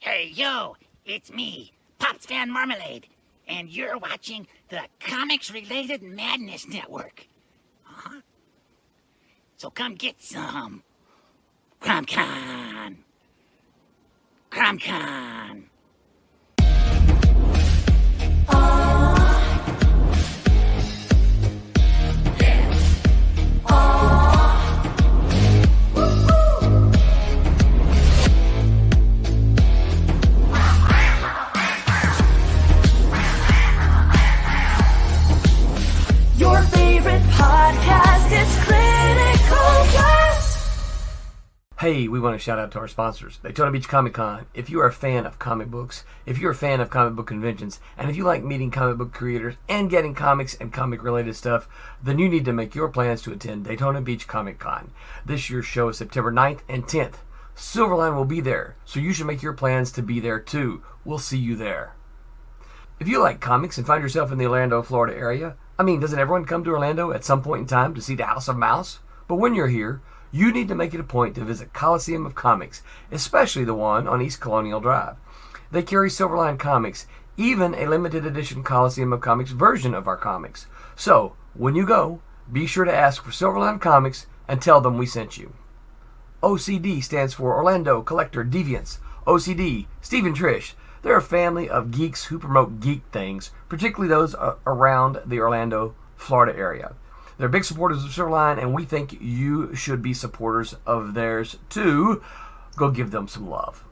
Hey, yo, it's me, Pops Van Marmalade, and you're watching the Comics-Related Madness Network. Uh-huh. So come get some. CromCon. CromCon. Your favorite podcast is Critical Blast. Hey, we want to shout out to our sponsors, Daytona Beach Comic Con. If you are a fan of comic books, if you're a fan of comic book conventions, and if you like meeting comic book creators and getting comics and comic-related stuff, then you need to make your plans to attend Daytona Beach Comic Con. This year's show is September 9th and 10th. Silverline will be there, so you should make your plans to be there too. We'll see you there. If you like comics and find yourself in the Orlando, Florida area, doesn't everyone come to Orlando at some point in time to see the House of Mouse? But when you're here, you need to make it a point to visit Coliseum of Comics, especially the one on East Colonial Drive. They carry Silverline comics, even a limited edition Coliseum of Comics version of our comics. So, when you go, be sure to ask for Silverline Comics and tell them we sent you. OCD stands for Orlando Collector Deviants. OCD, Steve and Trish. They're a family of geeks who promote geek things, particularly those around the Orlando, Florida area. They're big supporters of Silverline, and we think you should be supporters of theirs too. Go give them some love.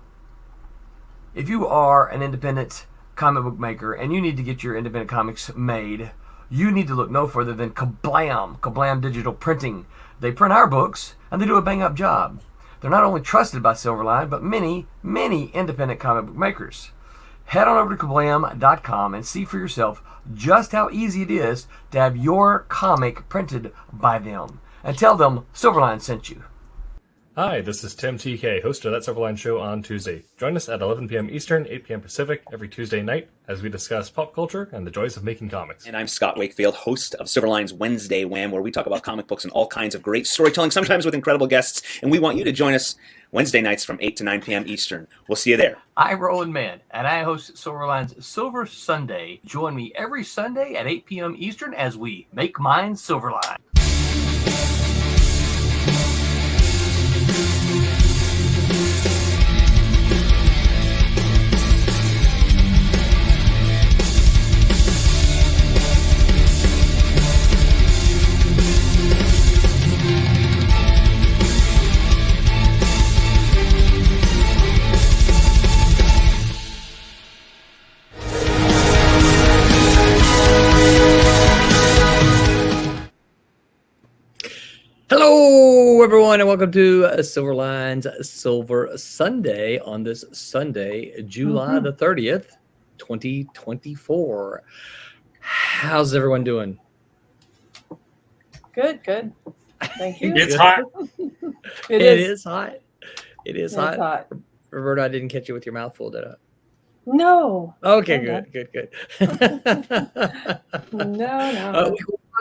If you are an independent comic book maker and you need to get your independent comics made, you need to look no further than Kablam Digital Printing. They print our books, and they do a bang-up job. They're not only trusted by Silverline, but many, many independent comic book makers. Head on over to Kablam.com and see for yourself just how easy it is to have your comic printed by them. And tell them Silverline sent you. Hi, this is Tim TK, host of That Silverline Show on Tuesday. Join us at 11 p.m. Eastern, 8 p.m. Pacific every Tuesday night as we discuss pop culture and the joys of making comics. And I'm Scott Wakefield, host of Silverline's Wednesday Wham, where we talk about comic books and all kinds of great storytelling, sometimes with incredible guests. And we want you to join us Wednesday nights from 8 to 9 p.m. Eastern. We'll see you there. I'm Roland Mann, and I host Silverline's Silver Sunday. Join me every Sunday at 8 p.m. Eastern as we make mine Silverline. Hello, everyone, and welcome to Silverline's Silver Sunday on this Sunday, July the 30th, 2024. How's everyone doing? Good. Thank you. It's hot. It is hot. It is It's hot. hot. Roberta, I didn't catch you with your mouth full, did I? No. Okay, Okay. good. No.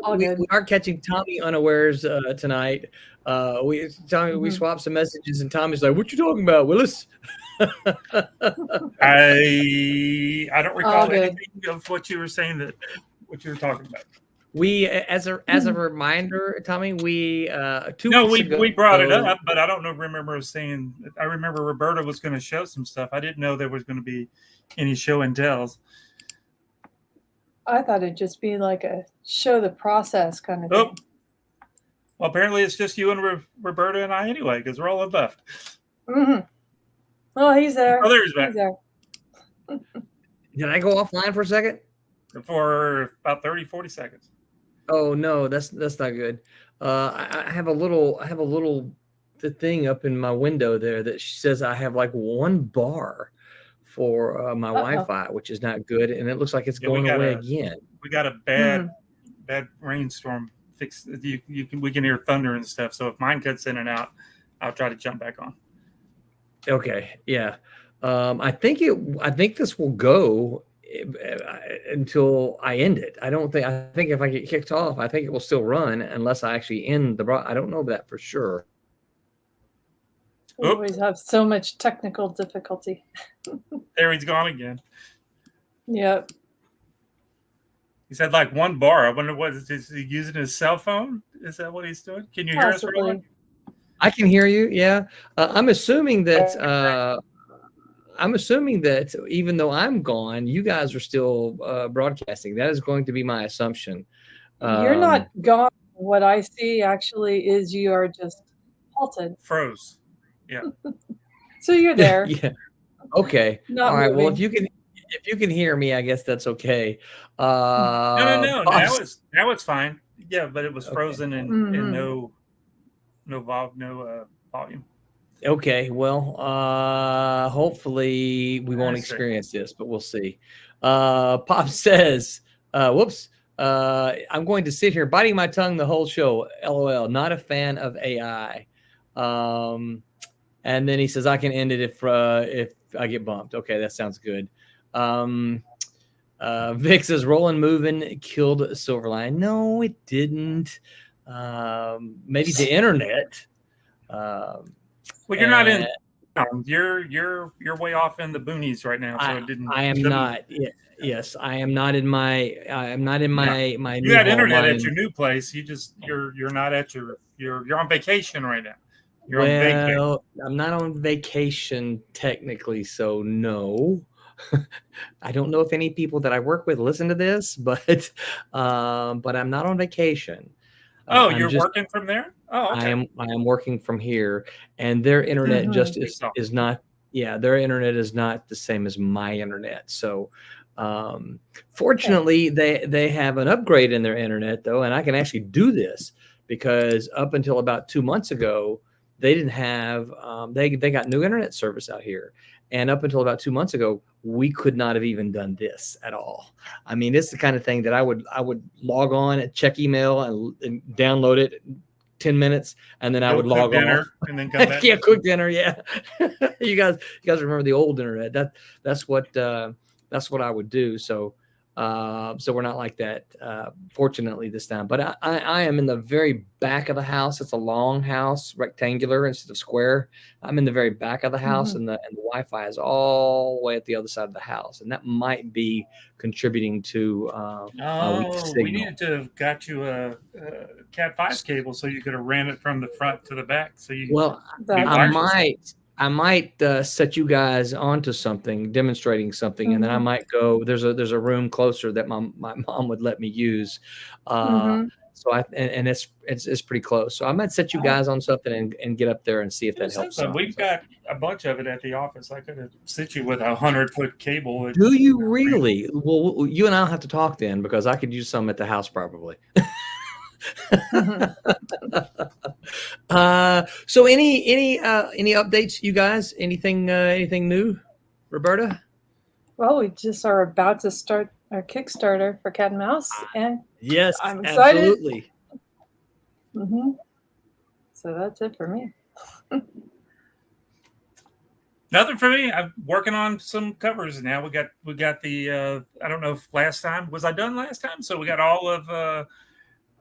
All We good. are catching Tommy unawares tonight. We swapped some messages, and Tommy's like, "What you talking about, Willis?" I don't recall good. anything of what you were saying what you were talking about. We, as a reminder, Tommy, we 2 No, weeks ago, we brought it up, but I don't remember us saying. I remember Roberta was going to show some stuff. I didn't know there was going to be any show and tells. I thought it'd just be like a show the process kind of Oh, thing. well, apparently it's just you and Roberta and I anyway, because we're all left. Mm-hmm. Oh, he's there. Oh, there he's back He's there. Did I go offline for a second? for about 30, 40 seconds. Oh no, that's not good. I have a little thing up in my window there that says I have like one bar for my Wi-Fi, which is not good, and it looks like it's going away again. We got a bad rainstorm. We can hear thunder and stuff. So if mine cuts in and out, I'll try to jump back on. Okay, yeah. I think this will go until I end it. I think if I get kicked off, I think it will still run unless I actually end the. I don't know that for sure. We Oop. always have so much technical difficulty. There he's gone again. Yep. He said like one bar. I wonder what is he using his cell phone? Is that what he's doing? Can you hear us, Roland? Possibly. I can hear you. Yeah, I'm assuming that. Even though I'm gone, you guys are still broadcasting. That is going to be my assumption. You're not gone. What I see actually is you are just halted. Froze. Yeah. So you're there. Yeah. Okay. Not All right. Well, moving. if you can hear me, I guess that's okay. No. Pops- Now it's fine. Yeah, but it was frozen and Mhm. no volume. Okay. Well, hopefully we won't That's right. experience this, but we'll see. Pop says, "Whoops." I'm going to sit here biting my tongue the whole show. LOL. Not a fan of AI. And then he says, I can end it if I get bumped. Okay, that sounds good. Vic says, Rolling Moving killed Silverline. No, it didn't. Maybe the internet. Well, you're not in. You're way off in the boonies right now, so it didn't. I am not. Yes, I am not in my. I am not in my. My. You got internet at your new place. You're not at you're on vacation right now. Well, I'm not on vacation technically, so no. I don't know if any people that I work with listen to this, but I'm not on vacation. You're working from there? Oh, okay. I am working from here, and their internet just is not. Yeah, their internet is not the same as my internet. So, fortunately, they have an upgrade in their internet though, and I can actually do this because up until about 2 months ago, they didn't have. They got new internet service out here, and up until about 2 months ago, we could not have even done this at all. I mean, it's the kind of thing that I would log on and check email and download it 10 minutes, and then I would log off and then come back. Yeah, cook dinner. Yeah. you guys remember the old internet? That's what I would do. So we're not like that, fortunately this time. But I am in the very back of the house. It's a long house, rectangular instead of square. I'm in the very back of the house, and the Wi-Fi is all the way at the other side of the house, and that might be contributing to we needed to have got you a Cat 5 cable so you could have ran it from the front to the back. So you I might set you guys onto something, demonstrating something, and then I might go. There's a room closer that my mom would let me use, so it's pretty close. So I might set you guys on something and get up there and see if that helps. We've got a bunch of it at the office. I could have sent you with a 100-foot cable. Do you really? Well, you and I'll have to talk then because I could use some at the house probably. So any updates, you guys? Anything new, Roberta? Well, we just are about to start our Kickstarter for Cat and Mouse, and yes, I'm excited. Absolutely. So that's it for me. Nothing for me. I'm working on some covers now. We got the I don't know if last time was I done last time. So we got all of.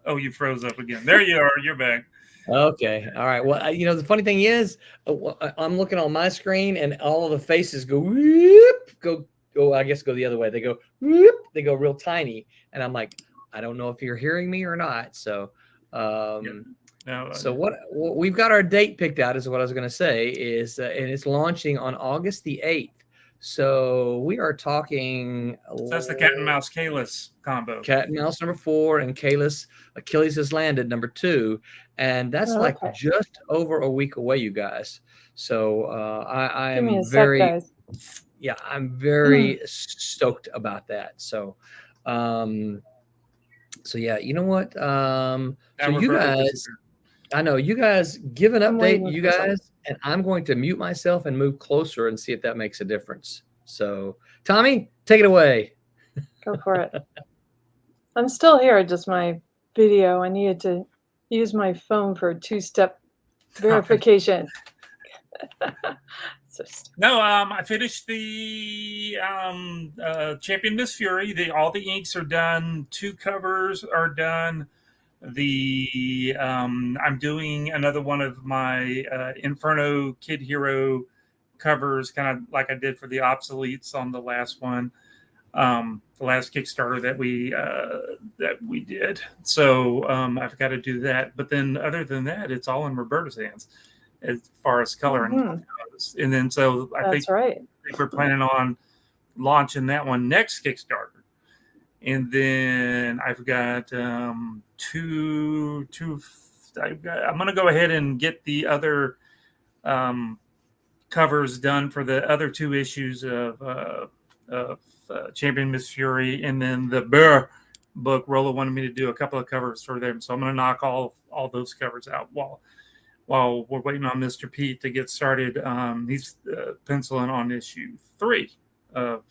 Oh, you froze up again. There you are. You're back. Okay. All right. Well, the funny thing is, I'm looking on my screen, and all of the faces go whoop, go. I guess go the other way. They go whoop. They go real tiny, and I'm like, I don't know if you're hearing me or not. So, so what we've got our date picked out is what I was going to say is, and it's launching on August the 8th. So we are talking. So that's the Cat and Mouse Kalis combo. Cat and Mouse number 4 and Kalis Achilles Has Landed number 2, and that's like just over a week away, you guys. So I am very, I'm very stoked about that. So, so yeah, you know what? So you guys, I know you guys give an update, you guys. And I'm going to mute myself and move closer and see if that makes a difference. So, Tommy, take it away. Go for it. I'm still here. Just my video. I needed to use my phone for a 2-step verification. I finished the Champion Miss Fury. All the inks are done. 2 covers are done. I'm doing another one of my Inferno Kid Hero covers, kind of like I did for the obsoletes on the last one, the last Kickstarter that we did. So I've got to do that. But then other than that, it's all in Roberta's hands as far as coloring goes. And then so I think we're planning on launching that one next Kickstarter. And then I've got I'm going to go ahead and get the other covers done for the other 2 issues of Champion Miss Fury, and then the Burr book. Rolla wanted me to do a couple of covers for them, so I'm going to knock all those covers out while we're waiting on Mr. Pete to get started. He's penciling on issue 3 of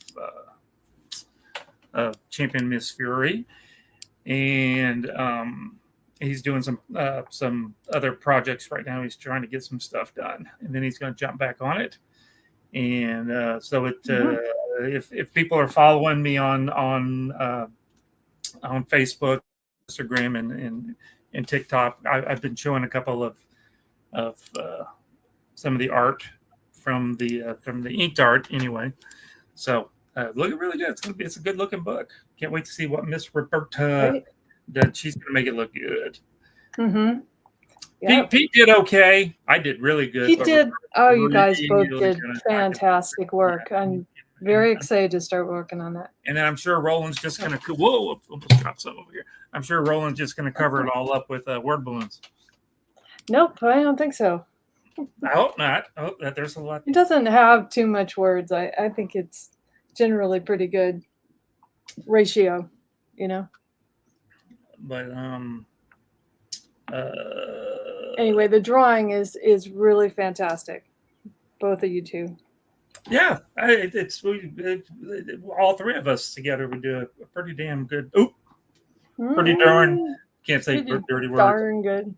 Champion Miss Fury, and he's doing some other projects right now. He's trying to get some stuff done, and then he's going to jump back on it. And so it if people are following me on Facebook, Instagram, and TikTok, I've been showing a couple of some of the art from the inked art anyway. So looking really good. It's a good looking book. Can't wait to see what Miss Roberta that she's going to make it look good. Mm-hmm. Yep. Pete did okay. I did really good. He did. Oh, you guys both did fantastic work. I'm very excited to start working on that. And then I'm sure Roland's just going to. Whoa! Almost dropped some over here. I'm sure Roland's just going to cover it all up with word balloons. Nope, I don't think so. I hope not. I hope that there's a lot. It doesn't have too much words. I think it's generally pretty good ratio, you know. But anyway, the drawing is really fantastic. Both of you two. Yeah, it's all 3 of us together would do a pretty damn good. Pretty darn. Can't say dirty words. Darn good.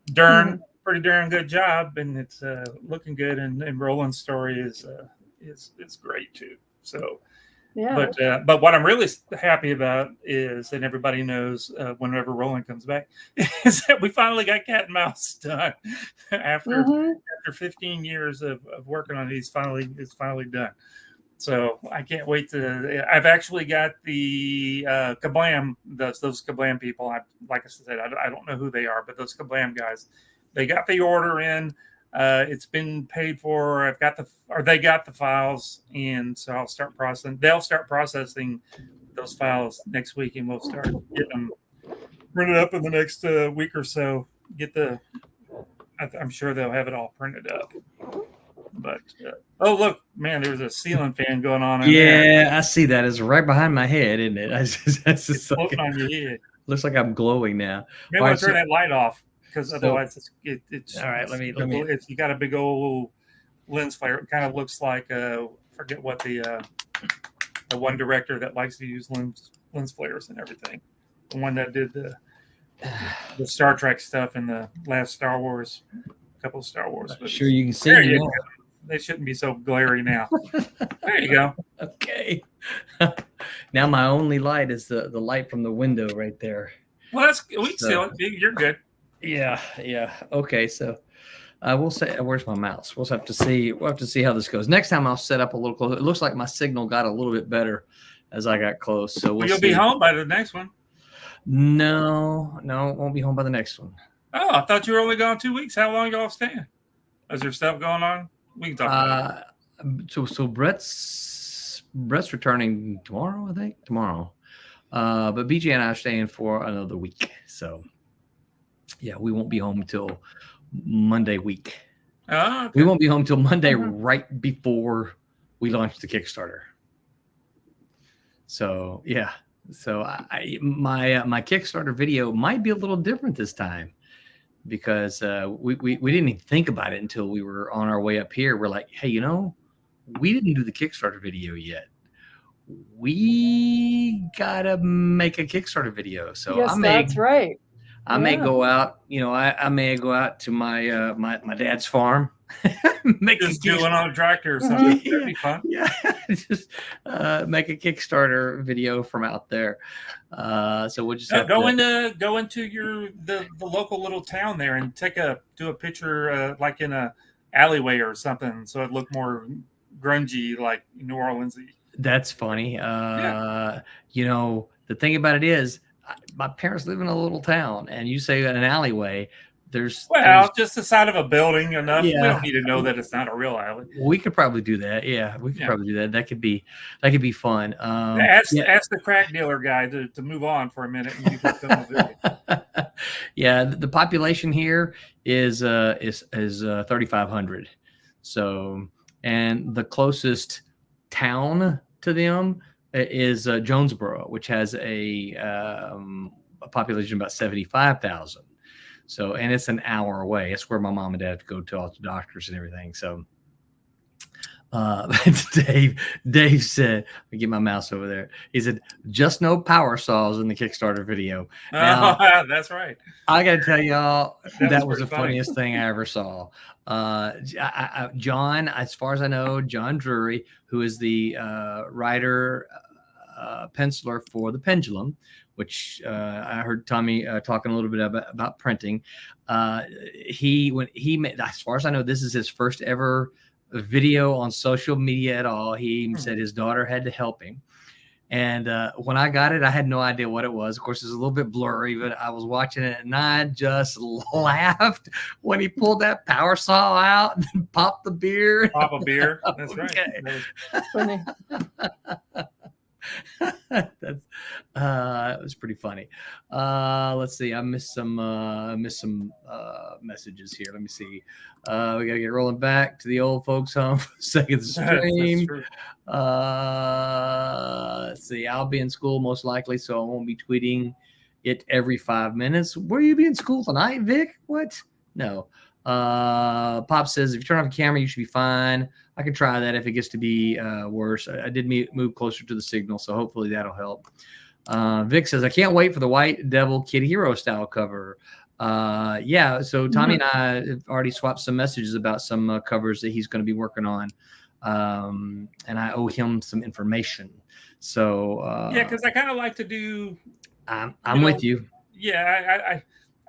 Pretty darn good job, and it's looking good. And Roland's story is great too. So. Yeah. But what I'm really happy about is, and everybody knows whenever Roland comes back, is that we finally got Cat and Mouse done after 15 years of working on it. It's finally done. So I can't wait to. I've actually got the Kablam, those Kablam people. Like I said, I don't know who they are, but those Kablam guys, they got the order in. It's been paid for. They got the files, and so I'll start processing. They'll start processing those files next week, and we'll start getting them printed up in the next week or so. I'm sure they'll have it all printed up. But oh look, man, there's a ceiling fan going on. Yeah, I see that. It's right behind my head, isn't it? It's floating on your head. Looks like I'm glowing now. Maybe I'll turn that light off. Because otherwise, it's all right. Let me. You got a big old lens flare. It kind of looks like forget what the one director that likes to use lens flares and everything. The one that did the Star Trek stuff in the last Star Wars, couple of Star Wars. But sure, you can see. There you go. They shouldn't be so glary now. There you go. Okay. Now my only light is the light from the window right there. Well, we still. You're good. Yeah. Okay, so we'll say, where's my mouse? We'll have to see how this goes. Next time I'll set up a little closer. It looks like my signal got a little bit better as I got close. So you'll be home by the next one. No, won't be home by the next one. Oh, I thought you were only gone 2 weeks. How long y'all staying? Is there stuff going on? We can talk about it. So Brett's returning tomorrow, I think. Tomorrow. But BJ and I are staying for another week. So yeah, we won't be home until Monday week. Okay. We won't be home till Monday right before we launch the Kickstarter. So yeah. So my Kickstarter video might be a little different this time because we didn't even think about it until we were on our way up here. We're like, hey, we didn't do the Kickstarter video yet. We gotta make a Kickstarter video. So yes, that's right. I may go out, I may go out to my my dad's farm Make Just a doing Kickstarter. on a tractor or something. Yeah. That'd be fun. Yeah, just make a Kickstarter video from out there. So we'll just have Go to into the local little town there and do a picture like in a alleyway or something, so it looked more grungy, like New Orleansy. That's funny. Yeah. You know, the thing about it is, my parents live in a little town, and you say in an alleyway, there's Just the side of a building enough. We Yeah. don't need to know that it's not a real alley. we could probably do that. Yeah, we could Yeah. probably do that. That could be fun. Ask the crack dealer guy to move on for a minute. And you can film a video. Yeah, the population here is 3,500. So, and the closest town to them is Jonesboro, which has a population of about 75,000. So, and it's an hour away. It's where my mom and dad have to go to all the doctors and everything. So, Dave said, let me get my mouse over there. He said, just no power saws in the Kickstarter video. Now, That's right. I got to tell y'all, that was pretty the funny. funniest thing I ever saw. John, as far as I know, John Drury, who is the writer, penciler for The Pendulum, which I heard Tommy talking a little bit about printing. When he made, as far as I know, this is his first ever video on social media at all. He said his daughter had to help him. And when I got it, I had no idea what it was. Of course, it's a little bit blurry, but I was watching it and I just laughed when he pulled that power saw out and popped the beer. Pop a beer. That's Okay. right. Funny. That's it was pretty funny. Let's see. I missed some messages here. Let me see. We gotta get rolling back to the old folks home for a second stream. That's true. Let's see. I'll be in school most likely, so I won't be tweeting it every 5 minutes. Will you be in school tonight, Vic? What? No. Pop says if you turn off the camera, you should be fine. I can try that if it gets to be worse. I did move closer to the signal, so hopefully that'll help. Vic says, I can't wait for the White Devil Kid Hero style cover. Yeah, so Tommy and I have already swapped some messages about some covers that he's going to be working on. And I owe him some information. So Yeah, because I kind of like to do. I'm with you. Yeah,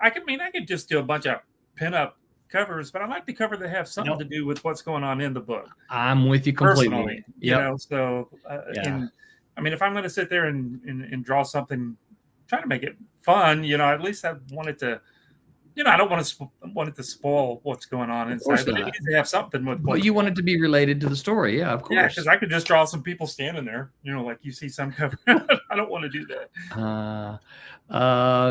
I could just do a bunch of pinup covers, but I like the cover that have something to do with what's going on in the book. I'm with you completely. Personally, you know, so and I mean, if I'm going to sit there and draw something, try to make it fun, you know, at least I want it to, you know, I don't want it to spoil what's going on inside, but it needs to have something with. Well, you want it to be related to the story, yeah, of course. Yeah, because I could just draw some people standing there, you know, like you see some cover. I don't want to do that.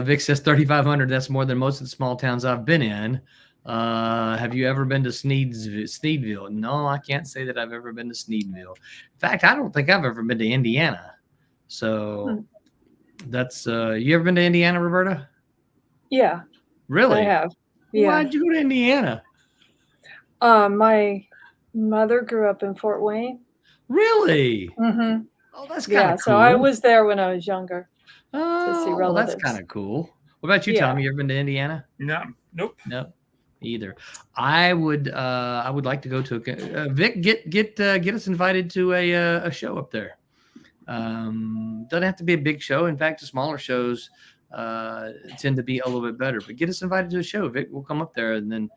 Vic says 3,500. That's more than most of the small towns I've been in. Have you ever been to Sneedville? No, I can't say that I've ever been to Sneedville. In fact, I don't think I've ever been to Indiana. So that's you ever been to Indiana, Roberta? Yeah, Really? I have. Yeah. Why'd you go to Indiana? My mother grew up in Fort Wayne. Really? Mm-hmm. Oh, that's kind of Yeah, cool. so I was there when I was younger. Oh, see well, that's relatives. kind of cool. What about you, Yeah. Tommy? You ever been to Indiana? No, nope. No, either. I would like to go to Vic. Get us invited to a show up there. Doesn't have to be a big show. In fact, the smaller shows tend to be a little bit better. But get us invited to a show, Vic. We'll come up there, and then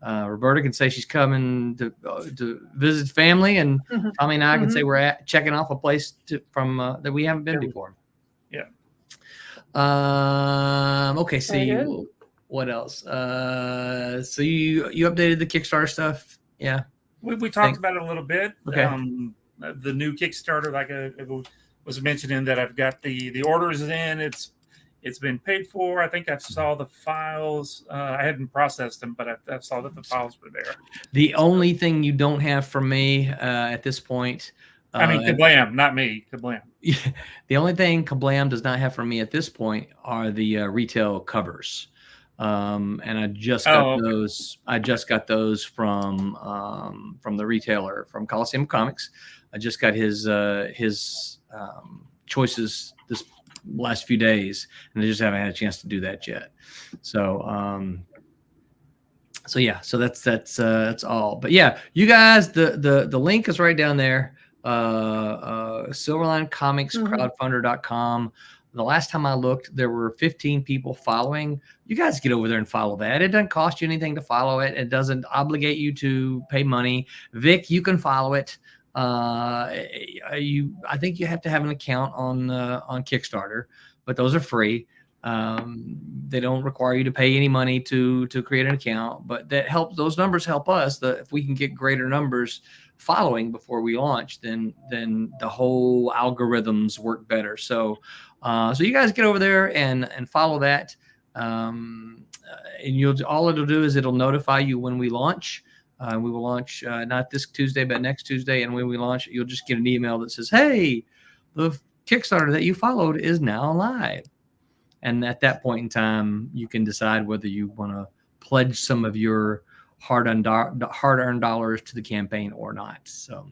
Roberta can say she's coming to visit family, and Tommy and I can say we're checking off a place from that we haven't been before. Yeah. Okay. See. What else? So you updated the Kickstarter stuff? Yeah. We talked about it a little bit. Okay. The new Kickstarter, like I was mentioning, that I've got the orders in. It's been paid for. I think I saw the files. I hadn't processed them, but I saw that the files were there. The only thing you don't have from me at this point. I mean, Kablam, not me. Kablam. The only thing Kablam does not have from me at this point are the retail covers. And I just got those. I just got those from the retailer from Coliseum Comics. I just got his choices this last few days, and I just haven't had a chance to do that yet. So So yeah, so that's all. But yeah, you guys, the link is right down there. Silverline Comics crowdfunder.com. The last time I looked, there were 15 people following. You guys get over there and follow that. It doesn't cost you anything to follow it. It doesn't obligate you to pay money. Vic, you can follow it. I think you have to have an account on Kickstarter, but those are free. They don't require you to pay any money to create an account, but that helps. Those numbers help us. If we can get greater numbers following before we launch, then the whole algorithms work better. So you guys get over there and follow that. And all it'll do is it'll notify you when we launch. We will launch not this Tuesday, but next Tuesday. And when we launch, you'll just get an email that says, "Hey, the Kickstarter that you followed is now live." And at that point in time, you can decide whether you want to pledge some of your hard-earned dollars to the campaign or not. So,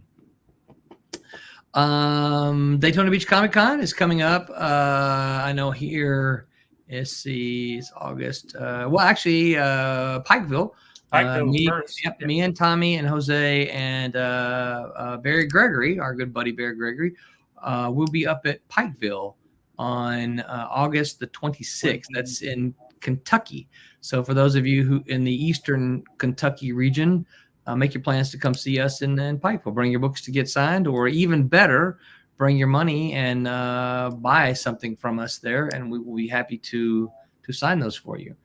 Daytona Beach Comic Con is coming up. I know here, it's August. Well, actually, Pikeville. Me and Tommy and Jose and Barry Gregory, our good buddy Barry Gregory, will be up at Pikeville on August the 26th. That's in Kentucky. So for those of you who in the Eastern Kentucky region, make your plans to come see us in Pikeville. Bring your books to get signed, or even better, bring your money and buy something from us there, and we will be happy to sign those for you.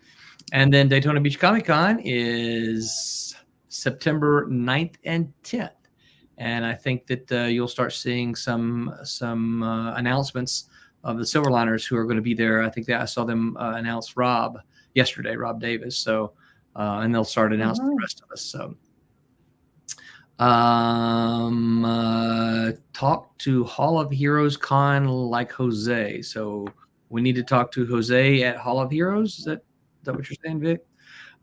And then Daytona Beach Comic Con is September 9th and 10th. And I think that you'll start seeing some announcements of the Silverliners who are going to be there. I think that I saw them announce Rob yesterday, Rob Davis. So, and they'll start announcing the rest of us. So, talk to Hall of Heroes Con like Jose. So we need to talk to Jose at Hall of Heroes. Is that what you're saying, Vic?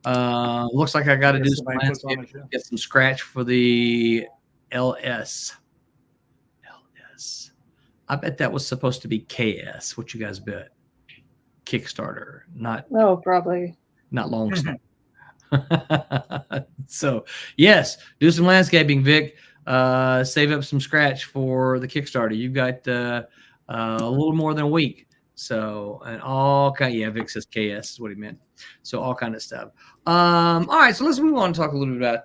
Looks like I got to do some landscaping, get some scratch for the LS. I bet that was supposed to be KS. What you guys bet? Kickstarter, not. Oh, probably not long. So yes, do some landscaping, Vic. Save up some scratch for the Kickstarter. You've got a little more than a week. So, and all kind. Yeah, Vic says KS is what he meant. So all kind of stuff. All right, so let's move on and talk a little bit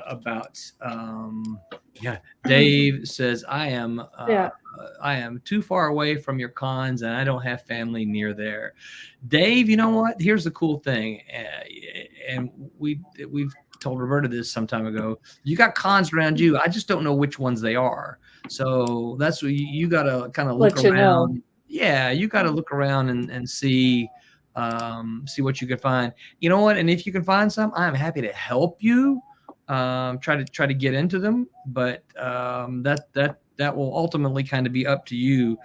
about. Yeah, Dave says I am too far away from your cons and I don't have family near there. Dave, you know what? Here's the cool thing, and we've told Roberta this some time ago. You got cons around you. I just don't know which ones they are. So that's what you got to kind of look around. Yeah, you got to look around and see what you can find. You know what? And if you can find some, I'm happy to help you. Try to get into them, but that will ultimately kind of be up to you.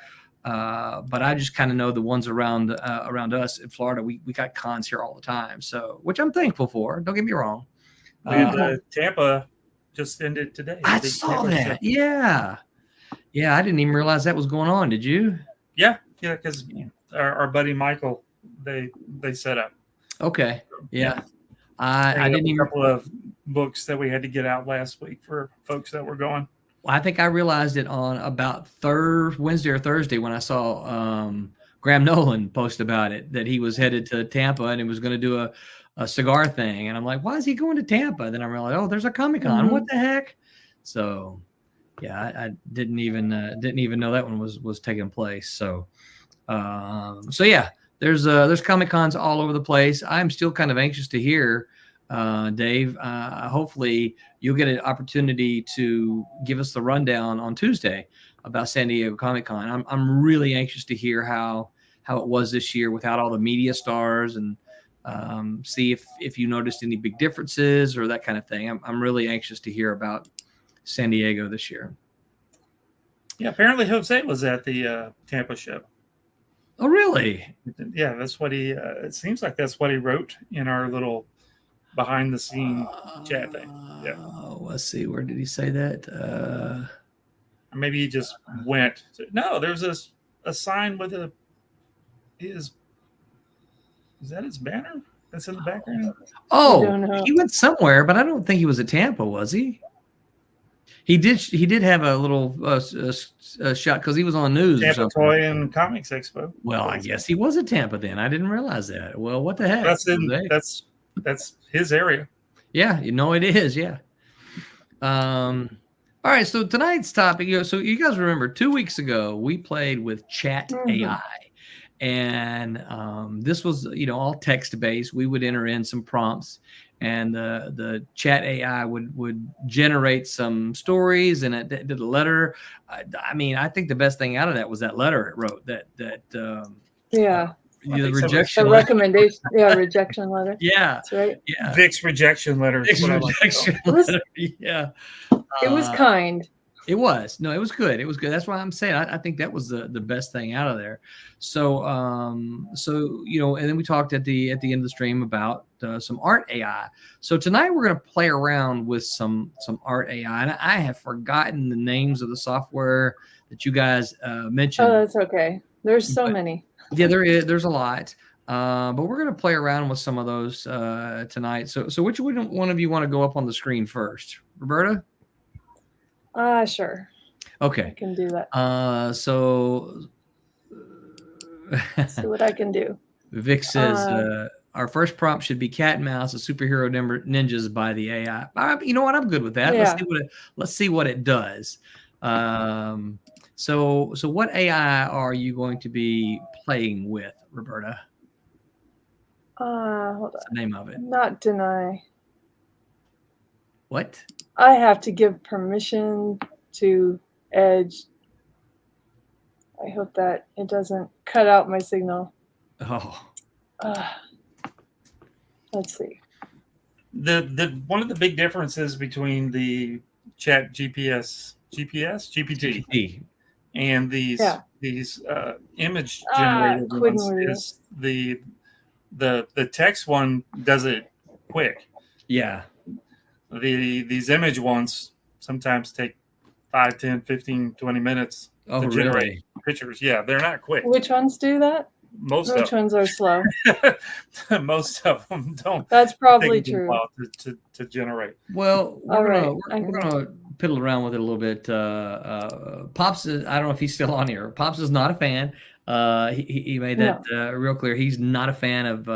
But I just kind of know the ones around us in Florida. We got cons here all the time, so which I'm thankful for. Don't get me wrong. Tampa just ended today. I saw that. Yeah. I didn't even realize that was going on. Did you? Yeah, because our buddy Michael, they set up. Okay. Yeah. I didn't even. A couple of books that we had to get out last week for folks that were going. Well, I think I realized it on about Wednesday or Thursday when I saw Graham Nolan post about it, that he was headed to Tampa and he was going to do a cigar thing. And I'm like, why is he going to Tampa? Then I realized, oh, there's a Comic-Con. Mm-hmm. What the heck? So, yeah, I didn't even know that one was taking place. So yeah, there's Comic-Cons all over the place. I'm still kind of anxious to hear, Dave. Hopefully you'll get an opportunity to give us the rundown on Tuesday about San Diego Comic-Con. I'm really anxious to hear how it was this year without all the media stars, and see if you noticed any big differences or that kind of thing. I'm really anxious to hear about San Diego this year. Yeah, apparently Jose was at the Tampa show. Oh, really? Yeah, that's what he. It seems like that's what he wrote in our little behind the scene chat thing. Yeah. Let's see. Where did he say that? Maybe he just went. No, there's a sign with his. Is that his banner? that's in the background? I don't Oh, know. he went somewhere, but I don't think he was at Tampa, was he? He did have a little shot because he was on news or Tampa something. Toy and Comics Expo. Well, I guess he was at Tampa then. I didn't realize that. Well, what the heck? That's his area. Yeah, you know it is. Yeah. All right. So tonight's topic. So you guys remember 2 weeks ago we played with Chat AI, and this was all text based. We would enter in some prompts, and the Chat AI would generate some stories, and it did a letter. I mean, I think the best thing out of that was that letter it wrote. Yeah. The so. rejection. The recommendation. Yeah, rejection letter. Yeah. That's right. Yeah. Vic's rejection letter. is what I like to call it. Rejection letter. Yeah. It was kind. It was. No, it was good. It was good. That's why I'm saying I think that was the best thing out of there. So and then we talked at the end of the stream about some art AI. So tonight we're going to play around with some art AI, and I have forgotten the names of the software that you guys mentioned. Oh, that's okay. There's so many. Yeah, there's a lot. But we're going to play around with some of those tonight. So which one of you want to go up on the screen first? Roberta? Sure. Okay. I can do that. So See what I can do. Vic says our first prompt should be cat and mouse, a superhero ninjas by the AI. You know what? I'm good with that. Yeah. Let's see what it does. So what AI are you going to be playing with, Roberta? Hold What's on. the name of it? Not deny. What? I have to give permission to Edge. I hope that it doesn't cut out my signal. Oh. Let's see. The one of the big differences between the Chat GPT and these image generated ones is the text one does it quick. Yeah. These image ones sometimes take 5, 10, 15, 20 minutes Oh, to generate really? pictures. Yeah, they're not quick. Which ones do that? Which ones are slow? Most of them don't. That's probably take a true. while to generate. Well, All we're right. gonna piddle around with it a little bit. Pops is, I don't know if he's still on here. Pops is not a fan. He made that real clear. He's not a fan of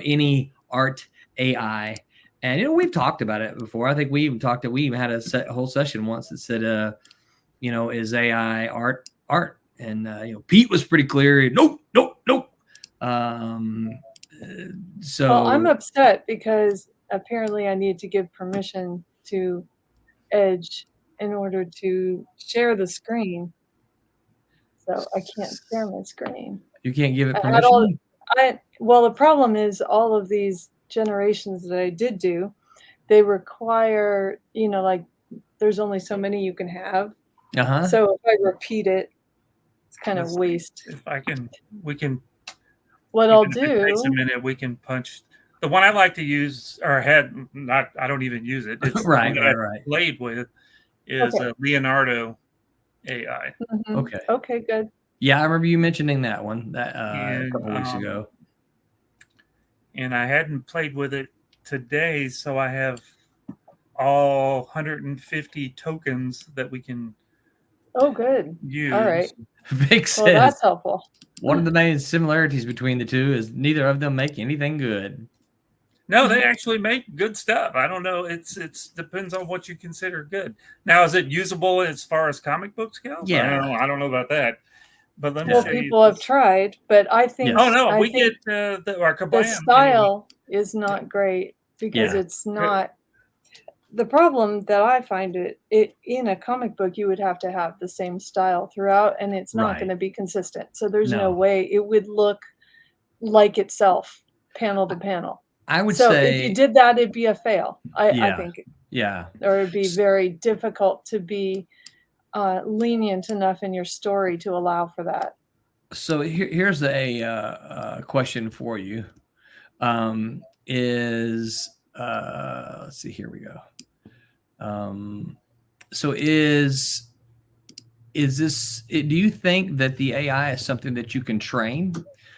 any art AI. And we've talked about it before. I think we even had a whole session once that said, is AI art? And Pete was pretty clear. Nope. So Well, I'm upset because apparently I need to give permission to Edge in order to share the screen. So I can't share my screen. you can't give it I had permission. well, the problem is all of these generations that I did do, they require, like there's only so many you can have. Uh-huh. So if I repeat it, it's kind of waste. If we can. What I'll If it do. takes a minute, we can punch. The one I like to use, or I don't even use it. It's Right. Played with is Leonardo AI. Mhm. Okay. Okay, good. Yeah, I remember you mentioning that one a couple weeks ago. And I hadn't played with it today, so I have all 150 tokens that we can Oh, good. use. All right. Vic Well, says that's helpful. one of the main similarities between the two is neither of them make anything good. No, they actually make good stuff. I don't know. It's depends on what you consider good. Now, is it usable as far as comic books go? Yeah. I don't know about that. But let me Well, show you people have this. tried, but I think. Yes. Oh no, I we think get our the Kablam. style is not great because Yeah. it's not. The problem that I find it in a comic book, you would have to have the same style throughout, and it's not Right. going to be consistent. So there's No. no way it would look like itself, panel to panel. I would So say, if you did that, it'd be a fail. I Yeah. think, yeah. or it'd be very difficult to be lenient enough in your story to allow for that. So here's a question for you. Let's see. Here we go. So is this? Do you think that the AI is something that you can train?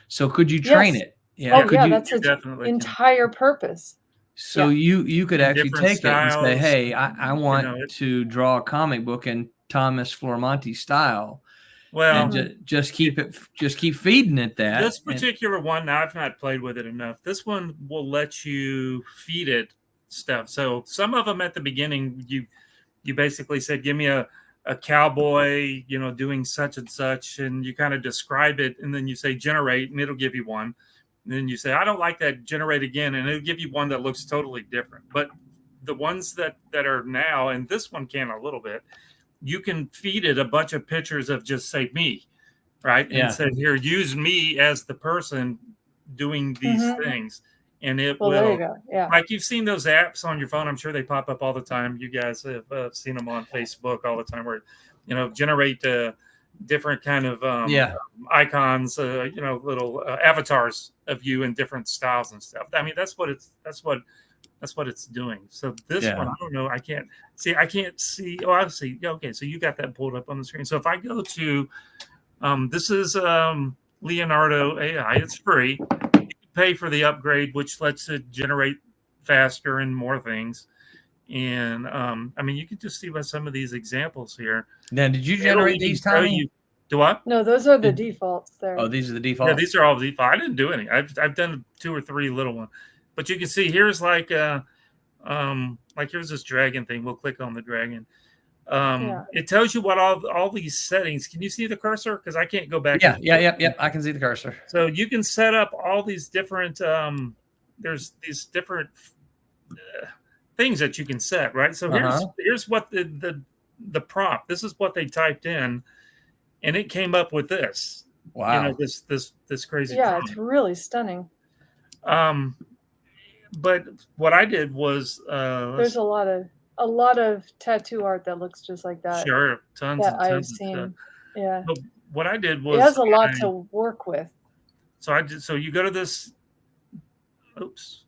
So could you train Yes. it? Yeah. Oh Could yeah, you, that's You its definitely can. entire purpose. so Yeah. you could And actually different take it and say, styles. hey, I want know, to draw a comic book in Thomas Flormonti style, Well, and just keep feeding it that. this and- particular one, now I've not played with it enough. This one will let you feed it stuff. So some of them at the beginning, you basically said, give me a cowboy, doing such and such, and you kind of describe it, and then you say generate, and it'll give you one. And then you say, I don't like that, generate again, and it'll give you one that looks totally different. But the ones that are now, and this one can a little bit, you can feed it a bunch of pictures of just say me, right? Yeah. And say, here, use me as the person doing these things. And it Well, there will, you go. Yeah. like you've seen those apps on your phone. I'm sure they pop up all the time. You guys have seen them on Facebook all the time where, generate different kind of icons, little avatars of you in different styles and stuff. I mean, that's what it's doing. So this one, I don't know. I can't see. Oh, I see. Okay. So you got that pulled up on the screen. So if I go to, this is Leonardo AI. It's free. You can pay for the upgrade, which lets it generate faster and more things. And I mean, you can just see by some of these examples here. Now, did you generate these, Tommy? Do what? No, those are the defaults there. Oh, these are the defaults. Yeah, these are all default. I didn't do any. I've done 2 or 3 little ones, but you can see here's like here's this dragon thing. We'll click on the dragon. It tells you what all these settings. Can you see the cursor? Because I can't go back. Yeah. I can see the cursor. So you can set up all these different. There's these different things that you can set, right? So here's what the prompt. This is what they typed in, and it came up with this. Wow. This crazy. Yeah, prompt. it's really stunning. But what I did was there's a lot of tattoo art that looks just like that. Sure, tons that and tons I've of seen. stuff. Yeah. But what I did was it has a lot to work with. So I did. So you go to this. Oops.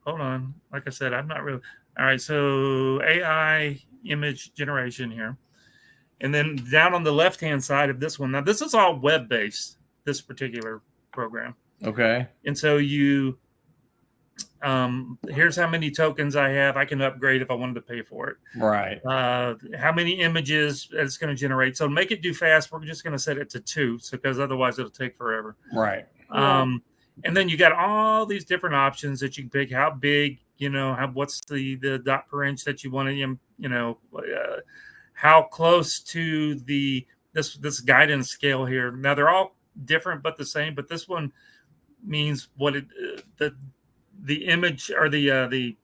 Hold on. Like I said, I'm not really. All right. So AI image generation here. And then down on the left-hand side of this one. Now, this is all web-based, this particular program. Okay. And so you, here's how many tokens I have. I can upgrade if I wanted to pay for it. Right. How many images it's going to generate. So to make it do fast, we're just going to set it to 2, because otherwise it'll take forever. Right. And then you got all these different options that you can pick. How big, what's the dot per inch that you want to, how close to this guidance scale here. Now they're all different but the same, but this one means what the image or the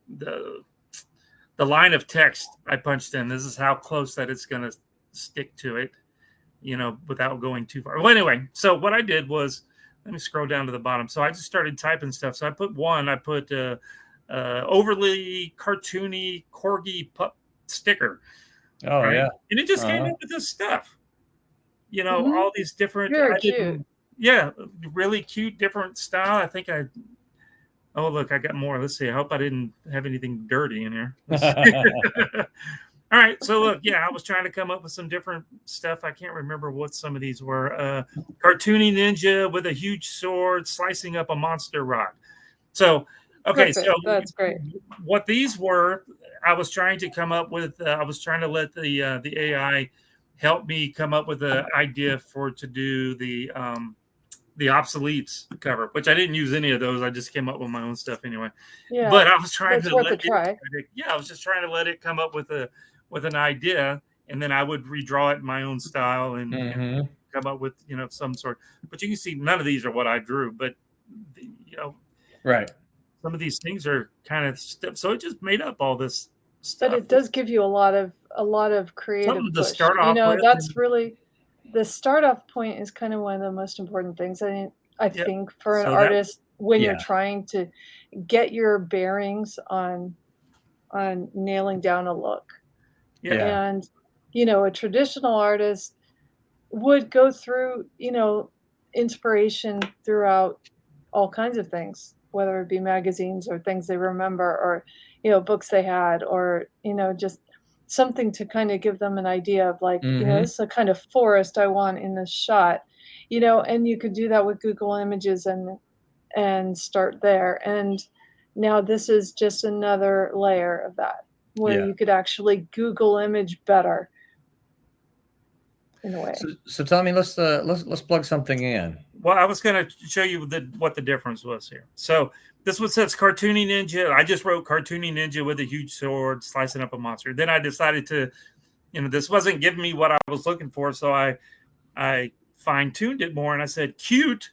line of text I punched in. This is how close that it's going to stick to it, without going too far. Well, anyway, so what I did was, let me scroll down to the bottom. So I just started typing stuff. So I put overly cartoony corgi pup sticker. Oh, right? Yeah. And it just came up with this stuff. All these different. Very cute. Yeah, really cute, different style. I think oh, look, I got more. Let's see. I hope I didn't have anything dirty in here. All right. So look, I was trying to come up with some different stuff. I can't remember what some of these were. Cartoony ninja with a huge sword slicing up a monster rock. So, okay. Perfect. So that's great. What these were, I was trying to come up with, I was trying to let the AI help me come up with an idea to do the obsoletes cover, which I didn't use any of those. I just came up with my own stuff anyway. Yeah. But I was trying to let it, I was just trying to let it come up with an idea, and then I would redraw it in my own style and come up with, some sort. But you can see none of these are what I drew, but right. Some of these things are kind of so it just made up all this stuff. But it does give you a lot of creative Something to push. start off with, that's really the start off point is kind of one of the most important things. I think for an artist when you're trying to get your bearings on nailing down a look. Yeah. And a traditional artist would go through, inspiration throughout all kinds of things, whether it be magazines or things they remember or, books they had or, just something to kind of give them an idea of like, this is the kind of forest I want in this shot. you know, and you could do that with Google Images and start there. And now this is just another layer of that, where Yeah. you could actually Google image better in a way. So Tommy, let's plug something in. Well, I was going to show you what the difference was here. So this one says Cartoony Ninja. I just wrote Cartoony Ninja with a huge sword slicing up a monster. Then I decided to, this wasn't giving me what I was looking for, so I fine-tuned it more, and I said cute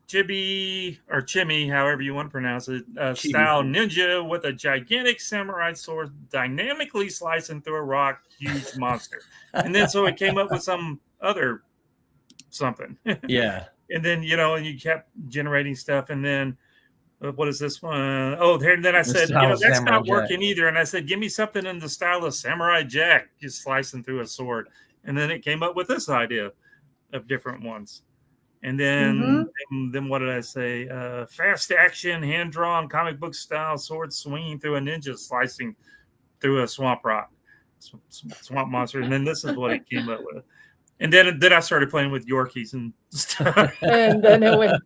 chibi or chimmy, however you want to pronounce it, style ninja with a gigantic samurai sword dynamically slicing through a rock, huge monster. And then so it came up with some other something. Yeah. And then, and you kept generating stuff. And then, what is this one? Oh, then I said, that's not working either. And I said, give me something in the style of Samurai Jack, just slicing through a sword. And then it came up with this idea of different ones. And then, then what did I say? Fast action, hand-drawn, comic book style, sword swinging through a ninja, slicing through a swamp rock, swamp monster. And then this is what it came up with. And then I started playing with Yorkies and stuff. And then it went.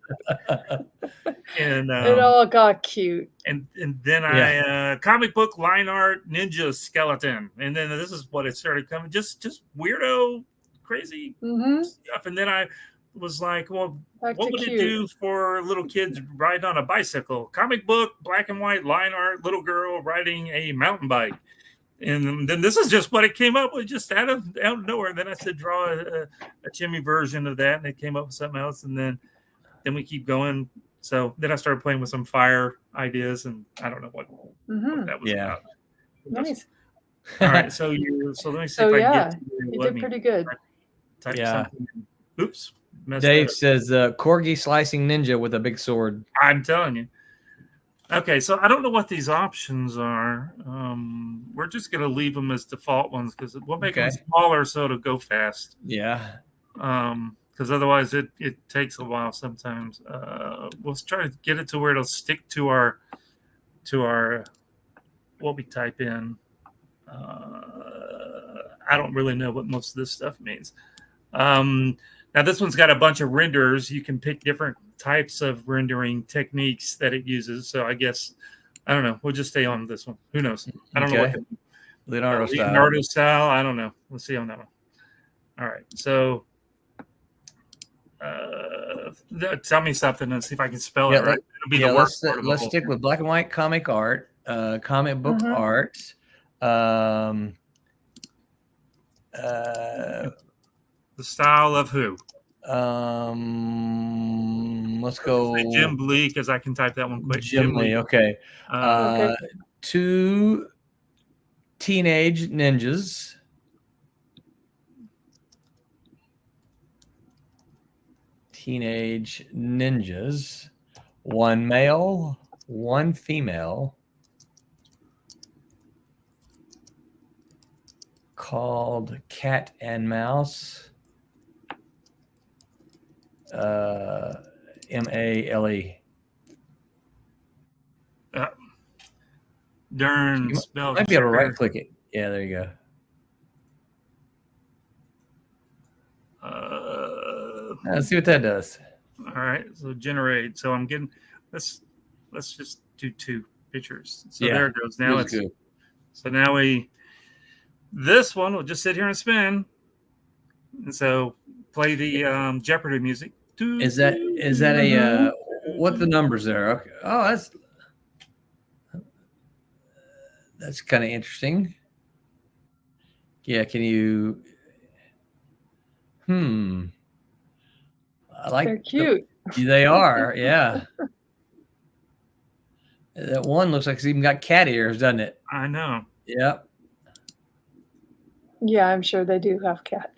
And it all got cute. And then I comic book line art ninja skeleton. And then this is what it started coming. Just weirdo, crazy stuff. And then I was like, well, what would it do for little kids riding on a bicycle? Comic book, black and white line art, little girl riding a mountain bike. And then this is just what it came up with, just out of nowhere. And then I said, draw a chimney version of that, and it came up with something else. And then we keep going. So then I started playing with some fire ideas, and I don't know what that was about. Nice. All right, so let me see if I can get to you did pretty good. Type something in. Oops. Dave says corgi slicing ninja with a big sword. I'm telling you. Okay, so I don't know what these options are. We're just going to leave them as default ones because we'll make them smaller so it'll go fast. Yeah. Because otherwise it takes a while sometimes. We'll try to get it to where it'll stick to our what we type in. I don't really know what most of this stuff means. Now this one's got a bunch of renders. You can pick different types of rendering techniques that it uses. So I guess, I don't know. We'll just stay on this one. Who knows? I don't know what Leonardo style. I don't know. We'll see on that one. All right. So tell me something and see if I can spell it right. It'll be the worst. Let's stick with black and white comic art, comic book art. The style of who? Let's go Jim Lee, because I can type that one quick. Jim Lee. Okay. Two teenage ninjas. Teenage ninjas. One male, one female. Called Cat and Mouse. MALE. Darn. You might be able to right click it. Yeah, there you go. Let's see what that does. All right, so generate. So I'm getting let's just do two pictures. So there it goes. Now it's good. So now this one will just sit here and spin. And so play the Jeopardy music. Is that a what the numbers there? Okay. Oh, that's kind of interesting. Yeah, can you I like they're cute. They are, yeah. That one looks like it's even got cat ears, doesn't it? I know. Yep. Yeah, I'm sure they do have cat.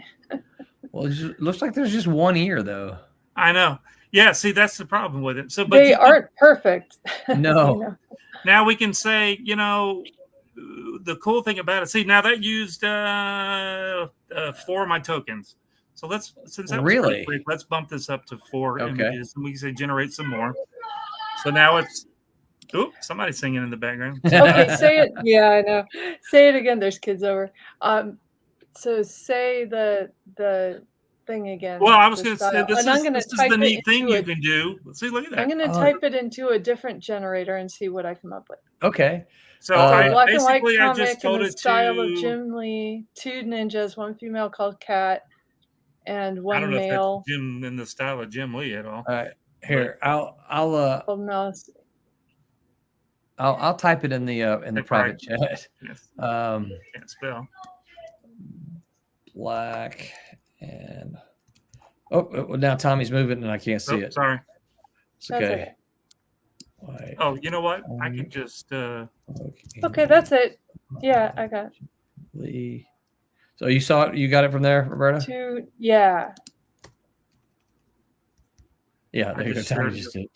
Well, it looks like there's just one ear, though. I know. Yeah, see, that's the problem with it. So, but they aren't perfect. No. Now we can say, the cool thing about it. See, now that used 4 of my tokens. So since that was really quick, let's bump this up to 4 images, and we can say generate some more. So now it's. Oop, somebody's singing in the background. Okay, say it. Yeah, I know. Say it again. There's kids over. So say the thing again. Well, I was the going to say style. this And I'm is gonna this is type the it neat thing into you a- can do. Let's see, look at that. I'm going to type it into a different generator and see what I come up with. Okay. So So I black and white basically I comic just in told the it style of to. Jim Lee, 2 ninjas, 1 female called Cat, and I 1 don't know if that's male Jim in the style of Jim Lee at all. All right. Here, I'll called Mouse. I'll type it in the private chat. Yes. Can't spell. Black and now Tommy's moving and I can't see it. Sorry. It's okay. Okay. Oh, you know what? I can just. Okay, that's it. Yeah, I got Lee. So you saw it? You got it from there, Roberta? 2. Yeah. Yeah, there you go.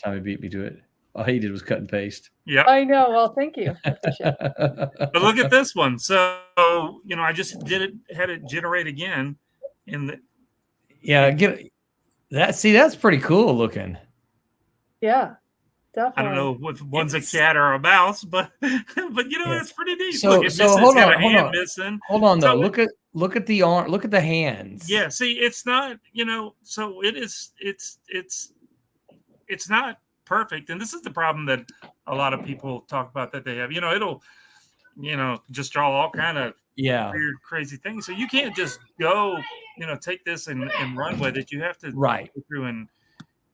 Tommy beat me to it. All he did was cut and paste. Yeah. I know. Well, thank you. But look at this one. So I just had it generate again. Get that. See, that's pretty cool looking. Yeah, definitely. I don't know if one's a cat or a mouse, but it's pretty neat. So look, hold on. Missing. Hold on though. So look at the arm. Look at the hands. Yeah. See, it's not. So it is. It's not perfect, and this is the problem that a lot of people talk about that they have. It'll just draw all kind of weird, crazy things. So you can't just go, take this and run with it. You have to go through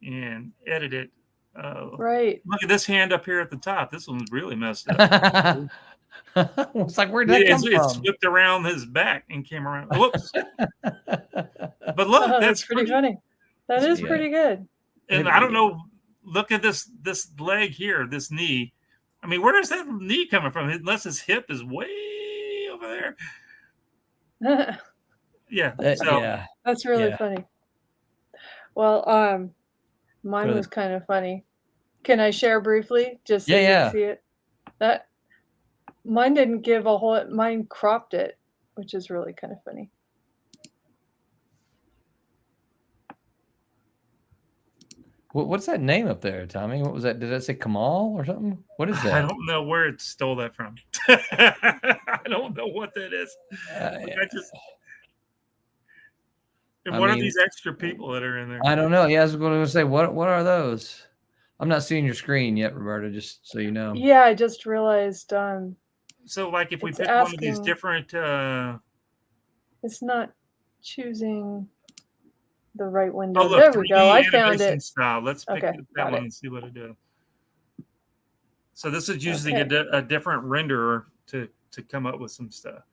and edit it. Right. Look at this hand up here at the top. This one's really messed up. It's like, where'd that come from? It's flipped around his back and came around. Whoops. But look, that's pretty funny. That is pretty good. And I don't know. Look at this leg here, this knee. I mean, where is that knee coming from? Unless his hip is way over there. Yeah. That's really funny. Well, mine was kind of funny. Can I share briefly? Just so you can see it. That mine didn't give a whole. Mine cropped it, which is really kind of funny. What's that name up there, Tommy? What was that? Did that say Kamal or something? What is that? I don't know where it stole that from. I don't know what that is. What are these extra people that are in there? I don't know. Yeah, I was going to say, what are those? I'm not seeing your screen yet, Roberta, just so you know. Yeah, I just realized. So, like, if we pick one of these different... it's not choosing the right window. Oh, look, there we go. I found it. Style. Let's pick that one and see what it does. So this is using a different renderer to come up with some stuff.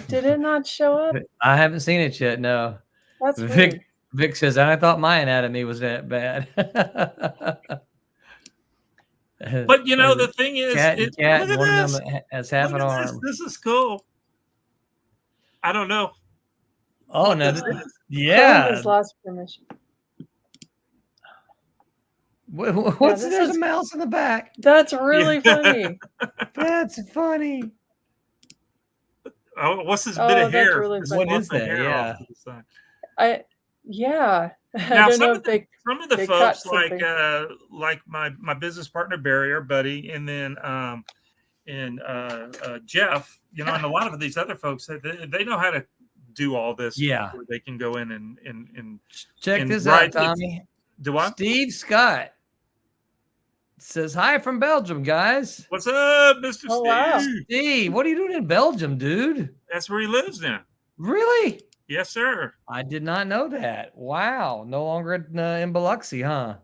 Did it not show up? I haven't seen it yet. No. That's weird. Vic says, I thought my anatomy was that bad. But the thing is, cat one of them has half an arm. This is cool. I don't know. Oh no! Has lost permission. What's there's a mouse in the back? That's really funny. That's funny. Oh, what's this bit of hair? Really what is that? Yeah. Now, I don't know if some of the folks like my business partner Barry, our buddy, and then Jeff, and a lot of these other folks, they know how to do all this. Yeah, where they can go in and check this out, Tommy. Do I? Steve Scott says hi from Belgium, guys. What's up, Mr. Steve? Wow. Steve, what are you doing in Belgium, dude? That's where he lives now. Really? Yes, sir. I did not know that. Wow. No longer in Biloxi, huh?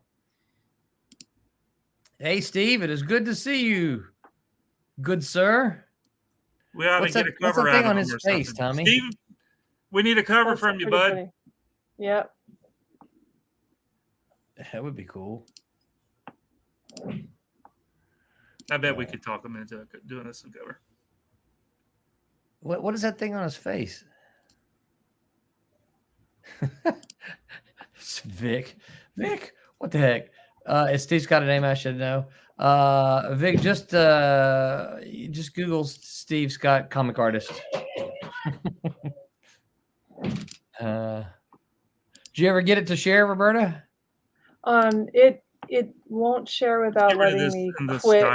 Hey, Steve, it is good to see you. Good sir. We ought to get a cover out on his face, Tommy. Steve, we need a cover from you, bud. Funny. Yep. That would be cool. I bet we could talk him into doing us some cover. What is that thing on his face? It's Vic, what the heck? Steve's got a name I should know. Vic, just Google Steve Scott comic artist. Did you ever get it to share, Roberta? It won't share without letting me quit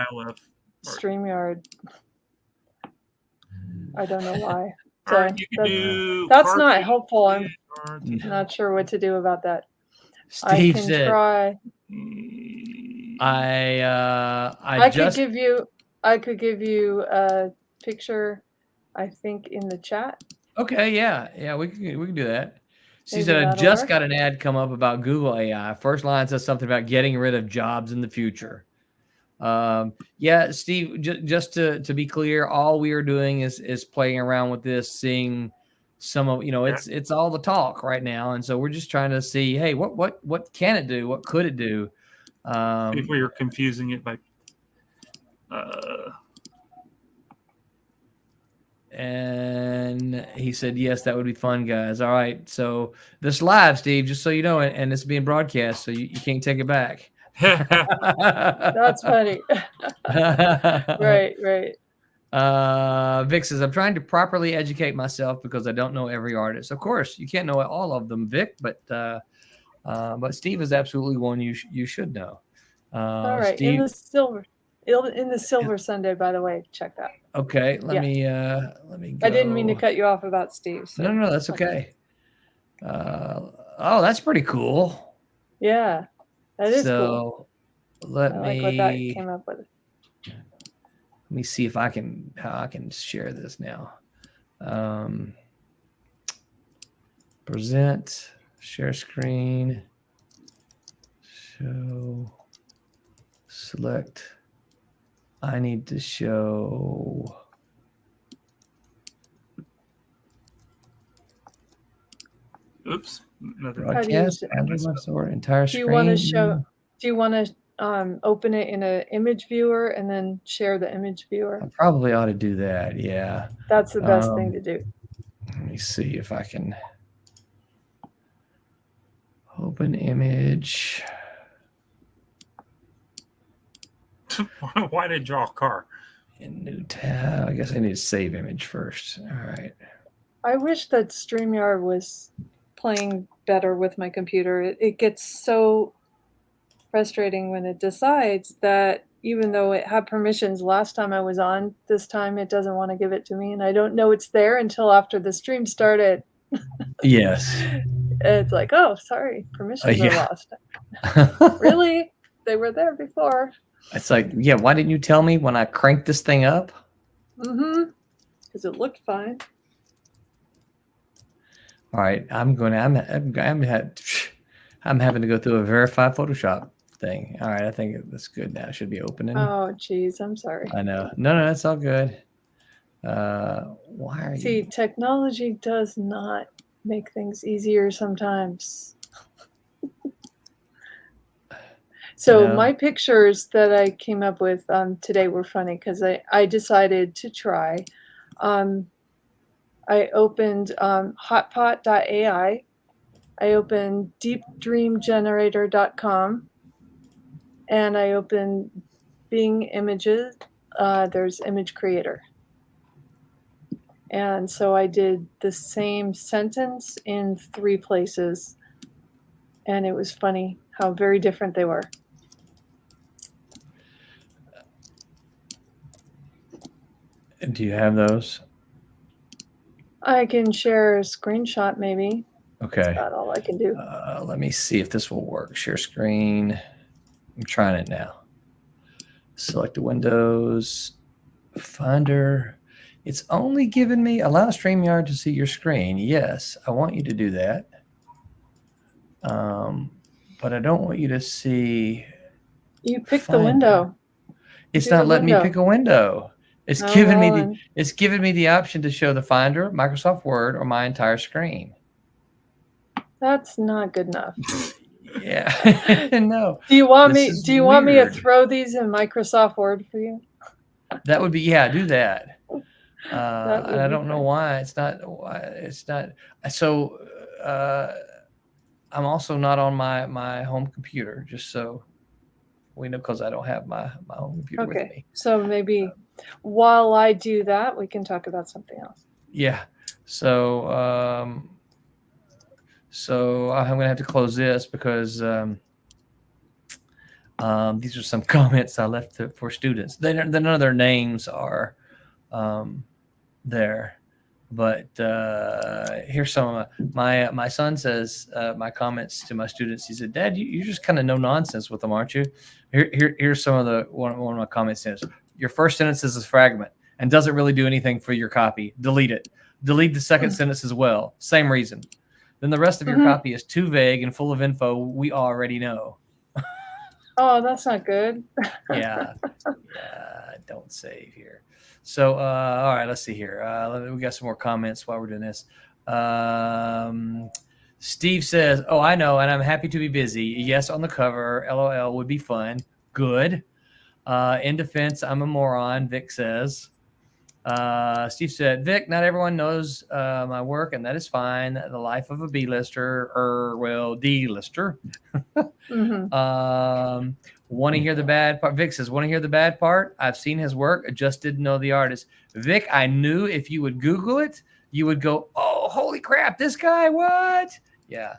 StreamYard. I don't know why. So All right, you can do. that's not cartoon helpful. I'm cartoon. not sure what to do about that. Steve I can said, try. I just I could give you a picture, I think, in the chat. okay, yeah, we can do that. She Maybe said, I that'll just work. got an ad come up about Google AI. First line says something about getting rid of jobs in the future. Yeah, Steve, just to be clear, all we are doing is playing around with this, seeing some of, it's all the talk right now. And so we're just trying to see, hey, what can it do? What could it do? If we are confusing it by. And he said, yes, that would be fun, guys. All right. So this live, Steve, just so you know, and it's being broadcast, so you can't take it back. That's funny. Right. Vic says, I'm trying to properly educate myself because I don't know every artist. Of course, you can't know all of them, Vic, but Steve is absolutely one you should know. All right. Steve, In the Silver Sunday, by the way, check that. okay, let me go. I didn't mean to cut you off about Steve. So. No, that's okay. Oh, that's pretty cool. Yeah, that is cool. Let I like what that came up with. Let me see if how I can share this now. Present, share screen, show, select. I need to show. Oops. Broadcast, entire screen. Do you want to open it in an image viewer and then share the image viewer? I probably ought to do that. Yeah. That's the best thing to do. Let me see if I can open image. Why did it draw a car? In new tab. I guess I need to save image first. All right. I wish that StreamYard was playing better with my computer. It gets so frustrating when it decides that even though it had permissions last time I was on, this time it doesn't want to give it to me, and I don't know it's there until after the stream started. Yes. It's like, oh, sorry, permissions are lost. Really? They were there before. It's like, yeah, why didn't you tell me when I cranked this thing up? Mm-hmm. Because it looked fine. All right, I'm having to go through a verify Photoshop thing. All right, I think that's good now. It should be opening. Oh, geez, I'm sorry. I know. No, that's all good. Why are See, you? technology does not make things easier sometimes. So my pictures that I came up with today were funny because I decided to try. I opened hotpot.ai. I opened deepdreamgenerator.com. And I opened Bing Images. There's Image Creator. And so I did the same sentence in 3 places. And it was funny how very different they were. And do you have those? I can share a screenshot maybe. Okay. That's about all I can do. Let me see if this will work. Share screen. I'm trying it now. Select the windows. Finder. It's only given me allow StreamYard to see your screen. Yes, I want you to do that. But I don't want you to see. You pick the window. It's not letting me pick a window. It's giving me the option to show the Finder, Microsoft Word, or my entire screen. That's not good enough. Yeah. No. Do you want me to throw these in Microsoft Word for you? That would be do that. And I don't know why it's not. So I'm also not on my home computer, just so we know, because I don't have my home computer with me. So maybe while I do that, we can talk about something else. Yeah. So I'm going to have to close this because these are some comments I left for students. None of their names are there. But here's some of my son says my comments to my students. He said, "Dad, you just kind of no nonsense with them, aren't you?" Here's some of the one of my comments is, "Your first sentence is a fragment and doesn't really do anything for your copy. Delete it. Delete the second sentence as well. Same reason. Then the rest of your copy is too vague and full of info we already know." Oh, that's not good. Yeah, don't save here. So, all right, let's see here. We got some more comments while we're doing this. Steve says, "Oh, I know, and I'm happy to be busy. Yes, on the cover. LOL would be fun. Good. In defense, I'm a moron." Vic says. Steve said, "Vic, not everyone knows my work, and that is fine. The life of a B-lister, D-lister." Want to hear the bad part? Vic says, "Want to hear the bad part? I've seen his work. I just didn't know the artist." Vic, I knew if you would Google it, you would go, "Oh, holy crap, this guy, what?" Yeah.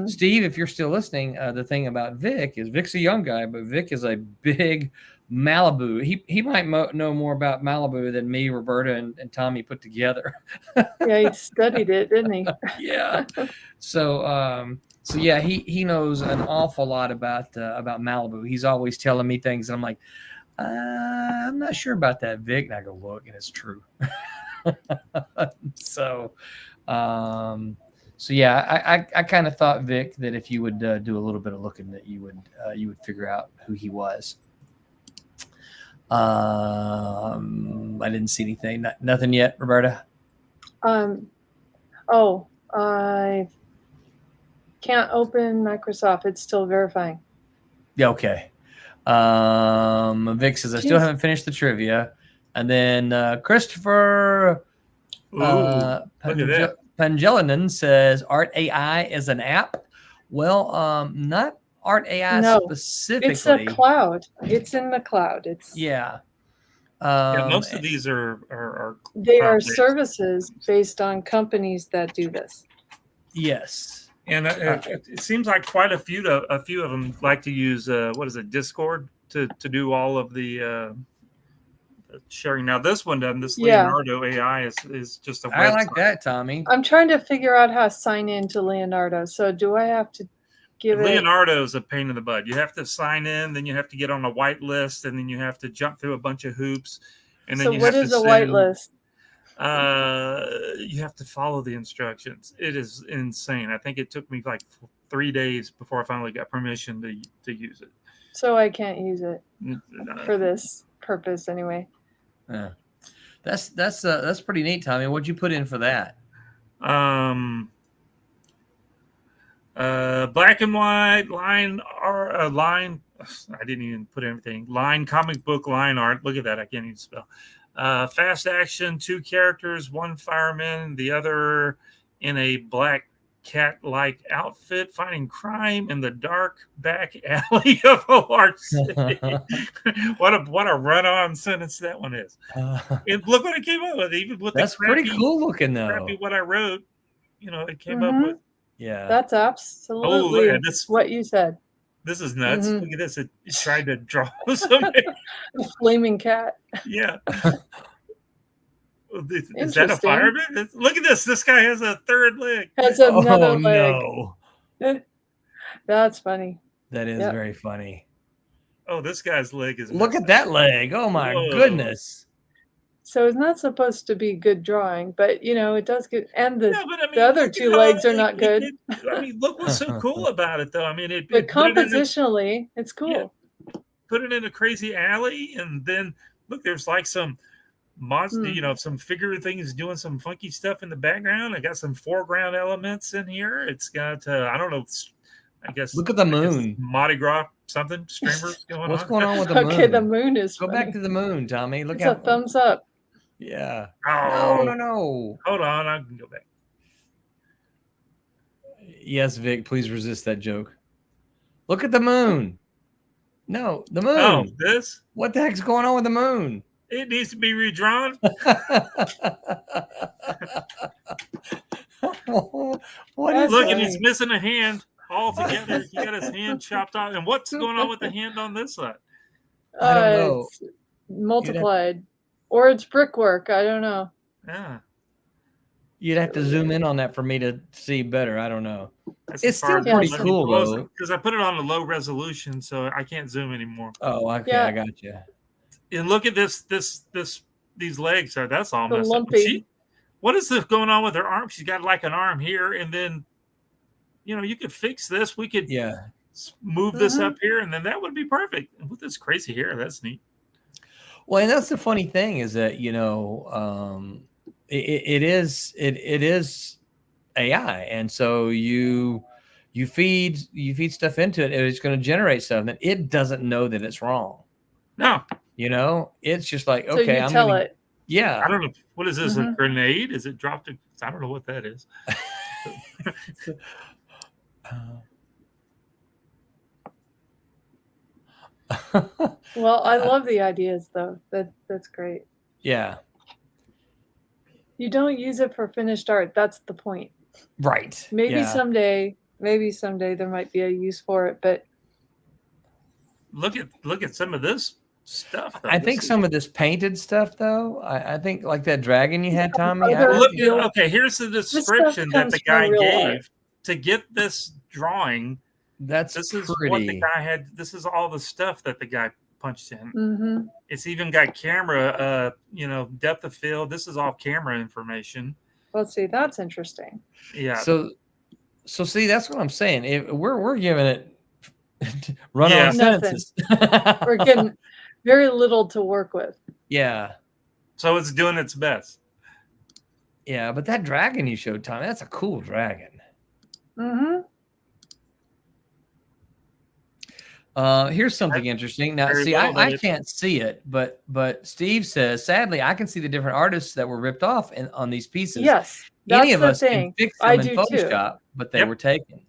Steve, if you're still listening, the thing about Vic is Vic's a young guy, but Vic is a big Malibu. He might know more about Malibu than me, Roberta, and Tommy put together. Yeah, he studied it, didn't he? Yeah. So yeah, he knows an awful lot about Malibu. He's always telling me things, and I'm like, I'm not sure about that, Vic. And I go, look, and it's true. So yeah, I kind of thought, Vic, that if you would do a little bit of looking, that you would figure out who he was. I didn't see anything. Nothing yet, Roberta. Oh, I can't open Microsoft. It's still verifying. Yeah, okay. Vic says, "I still haven't finished the trivia." And then Christopher Pangelinan says, "Art AI is an app." Well, not Art AI specifically. It's a cloud. It's in the cloud. It's yeah. Most of these are they are cloud-based. services based on companies that do this. Yes. And it seems like quite a few of them like to use Discord to do all of the sharing. Now this one doesn't. This Leonardo AI is just a website. I like that, Tommy. I'm trying to figure out how to sign into Leonardo. So do I have to give Leonardo's a pain in the butt. You have to sign in, then you have to get on a white list, and then you have to jump through a bunch of hoops. And then so what is a white list? You have to follow the instructions. It is insane. I think it took me like 3 days before I finally got permission to use it. So I can't use it for this purpose anyway. Yeah. That's pretty neat, Tommy. What'd you put in for that? Black and white line line. I didn't even put everything. Line comic book line art. Look at that. I can't even spell. Fast action, 2 characters, 1 fireman, the other in a black cat-like outfit, fighting crime in the dark back alley of a large city. What a run-on sentence that one is. And look what it came up with. Even with that's pretty cool looking, though. What I wrote, it came up with. Yeah, that's absolutely what you said. This is nuts. Look at this. It tried to draw something. A flaming cat. Yeah. Is that a fireman? Look at this. This guy has a third leg. Has another leg. No. That's funny. That is very funny. Oh, this guy's leg is. Look at that leg. Oh, my goodness. So it's not supposed to be good drawing, but it does good. And the other 2 legs are not good. Look what's so cool about it, though. But compositionally, it's cool. Yeah. Put it in a crazy alley, and then look, there's like some monster, some figure things doing some funky stuff in the background. I got some foreground elements in here. It's got I don't know. I guess look at the moon. Mardi Gras something streamers going on. What's going on with the moon? Okay, the moon is. Go back to the moon, Tommy. Look at a thumbs up. Yeah. Oh, no. Hold on, I can go back. Yes, Vic, please resist that joke. Look at the moon. No, the moon. Oh, this? What the heck's going on with the moon? It needs to be redrawn. Look, and he's missing a hand altogether. He got his hand chopped off. And what's going on with the hand on this side? I don't know. It's multiplied. Or it's brickwork. I don't know. Yeah. You'd have to zoom in on that for me to see better. I don't know. That's It's as far still as pretty let me cool, close though. it, because I put it on a low resolution, so I can't zoom anymore. Oh, okay, Yeah. I got you. And look at these legs. That's all The messed up. lumpy. What is this going on with her arm? She's got like an arm here, and then you could fix this. We could Yeah. move this up here, and then that would be perfect. And with this crazy hair, that's neat. Well, and that's the funny thing is that it is AI, and so you feed stuff into it, and it's going to generate stuff that it doesn't know that it's wrong. No, It's just like, So okay, you tell it. Yeah, I don't know. What is this? A grenade? Is it dropped? I don't know what that is. Well, I love the ideas though. That's great. Yeah, You don't use it for finished art. That's the point. right. Maybe Yeah. someday there might be a use for it, but Look at some of this stuff. Though. I think some of this painted stuff, though, I think like that dragon you had, Tommy. Other- Okay, here's the description that comes the from guy real gave art. to get this drawing. That's This is pretty. what the guy had. This is all the stuff that the guy punched in. mhm. It's even got camera, depth of field. This is all camera information. Let's see. That's interesting. Yeah. So see, that's what I'm saying. If we're giving it run Yeah. on Nothing. sentences. We're getting very little to work with. Yeah. So it's doing its best. Yeah, but that dragon you showed, Tommy, that's a cool dragon. Mm-hmm. Here's something interesting. Now, very see, well I done. can't see it, but Steve says, sadly, I can see the different artists that were ripped off on these pieces. Yes, that's Any of the us thing. can fix them I in do too. Photoshop, but they Yep. were taken.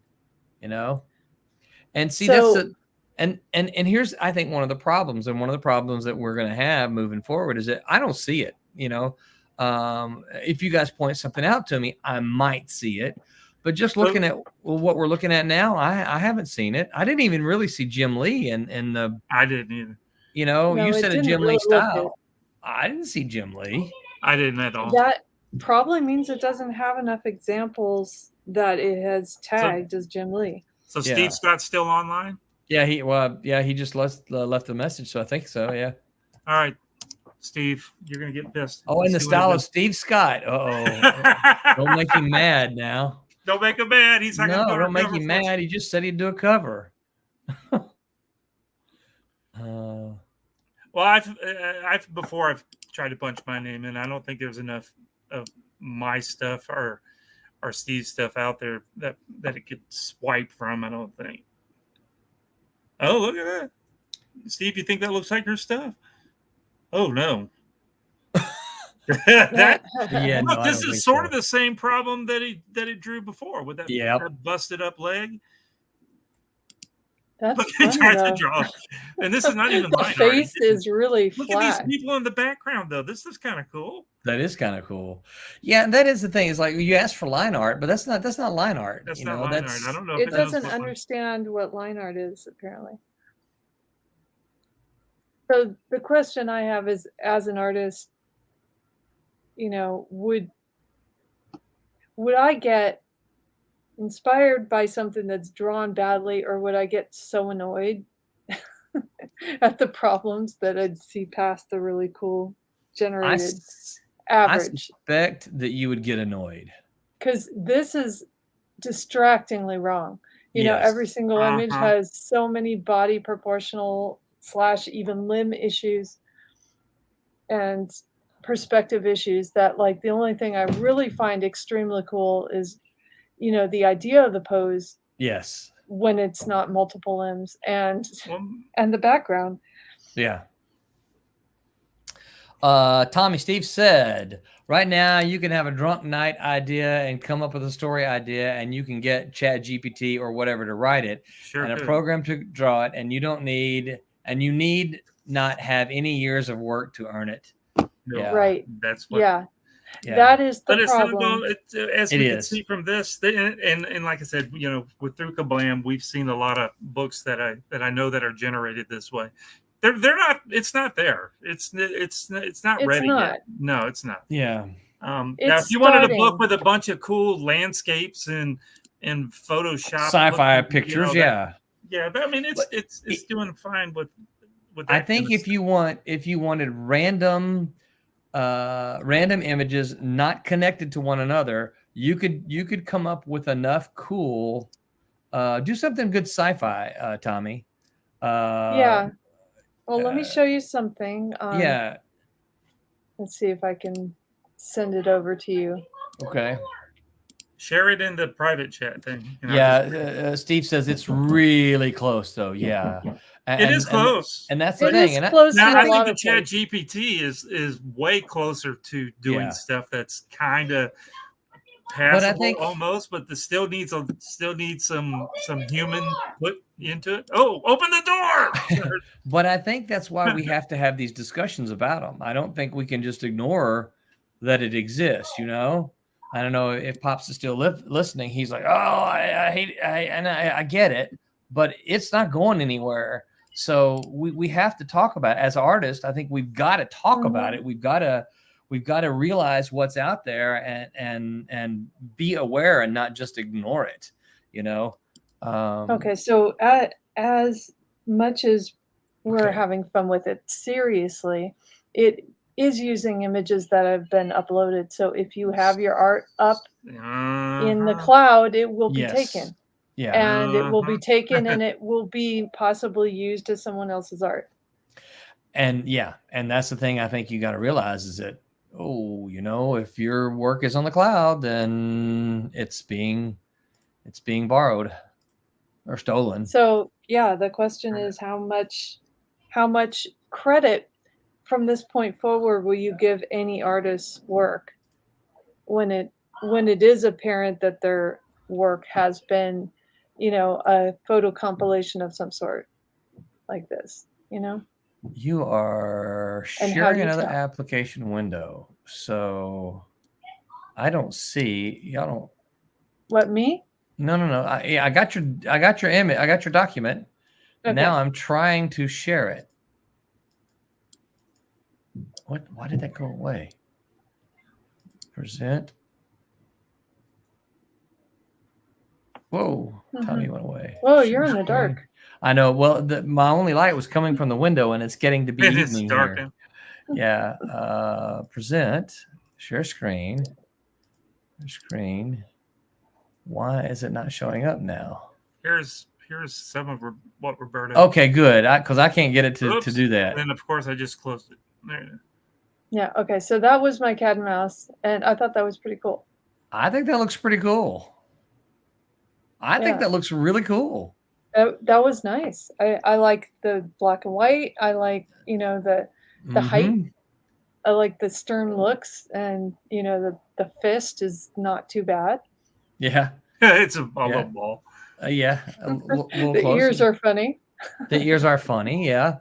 And see, So- that's and here's I think one of the problems, and one of the problems that we're going to have moving forward is that I don't see it. If you guys point something out to me, I might see it. But just looking at what we're looking at now, I haven't seen it. I didn't even really see Jim Lee in the. I didn't either. No, You it said a didn't Jim really Lee look style. I didn't see Jim Lee. I didn't at all. That probably means it doesn't have enough examples that it has tagged as Jim Lee. So Yeah. Steve Scott's still online? Yeah, he just left the message, so I think so. Yeah. All right, Steve, you're gonna get pissed. Oh, in the See what style it of is. Steve Scott. Don't make him mad now. Don't make him mad. He's not gonna No, go don't make cover him for us. mad. He just said he'd do a cover. Well, I've tried to punch my name in. I don't think there's enough of my stuff or Steve's stuff out there that it could swipe from. I don't think. Oh, look at that, Steve. You think that looks like your stuff? Oh no. that Yeah, no, look, I this don't think is sort so. of the same problem that he drew before with that, Yep. that busted up leg. That's Look, he funny, tried though. to draw, and this is not even The line art. face is really Look at these flat. people in the background, though. This is kind of cool. That is kind of cool. Yeah, that is the thing. It's like you asked for line art, but that's not line art. That's you not know, line that's art. I don't know. If It knows doesn't what understand what line art is, apparently. So the question I have is, as an artist, would I get inspired by something that's drawn badly, or would I get so annoyed at the problems that I'd see past the really cool generated I average? suspect that you would get annoyed. Because this is distractingly wrong. Yes. Every single image Uh-huh. has so many body proportional / even limb issues and perspective issues that, like, the only thing I really find extremely cool is, the idea of the pose Yes. when it's not multiple limbs and Well, the background. Yeah. Tommy Steve said, right now you can have a drunk night idea and come up with a story idea, and you can get Chat GPT or whatever to write it sure. and a could. program to draw it, and you need not have any years of work to earn it. No, Yeah. Right. That's what. Yeah. Yeah. That is the But it's not problem. going. As It we can is. see from this, and like I said, with through Kablam, we've seen a lot of books that I know that are generated this way. They're not. It's not there. It's not It's ready not. yet. No, it's not. Yeah. Now, if It's you wanted a book starting. with a bunch of cool landscapes and Photoshop Sci-fi looking, pictures, that, yeah. I mean, But it's doing fine with that. I kind think of if stuff. you wanted random images not connected to one another, you could come up with enough cool. Do something good sci-fi, Tommy. Yeah. Well, let me show you something. Yeah. Let's see if I can send it over to you. Okay. Share it in the private chat thing. Yeah. Steve says it's really close, though. Yeah. It is close. And that's the It thing. is And close Now, in I a think lot the of Chat places. GPT is way closer to doing Yeah. stuff that's kind of But I passable think- almost, but still needs some human put into it. Oh, open the door! But I think that's why we have to have these discussions about them. I don't think we can just ignore that it exists. I don't know if Pops is still listening. He's like, "Oh, I hate it," and I get it, but it's not going anywhere. So we have to talk about it. As artists. I think we've got to talk about it. We've got to realize what's out there and be aware and not just ignore it. Okay, so as much as we're having fun with it, seriously, it is using images that have been uploaded. So if you have your art up in the cloud, it will be taken. Yeah. And it will be taken and it will be possibly used as someone else's art. And that's the thing I think you got to realize is that, if your work is on the cloud, then it's being borrowed or stolen. So yeah, the question is how much credit from this point forward will you give any artist's work when it is apparent that their work has been, a photo compilation of some sort like this, You are And how do sharing you another tell? application window. So I don't see, y'all don't. What, me? No. I got your image. I got your document. Okay. Now I'm trying to share it. Why did that go away? Present. Whoa, Tommy went away. Whoa, you're in the dark. I know. Well, my only light was coming from the window, and it's getting to be It is evening dark here. now. Yeah. Present. Share screen. Why is it not showing up now? Here's some of what Roberta. Okay, good. Because I can't get it to do that. And then of course I just closed it. There it is. Yeah. Okay. So that was my cat and mouse, and I thought that was pretty cool. I think that looks pretty cool. I think that looks really cool. That was nice. I like the black and white. I like the height. I like the stern looks, and the fist is not too bad. Yeah. It's a little ball. Yeah. The ears are funny. The ears are funny. Yeah.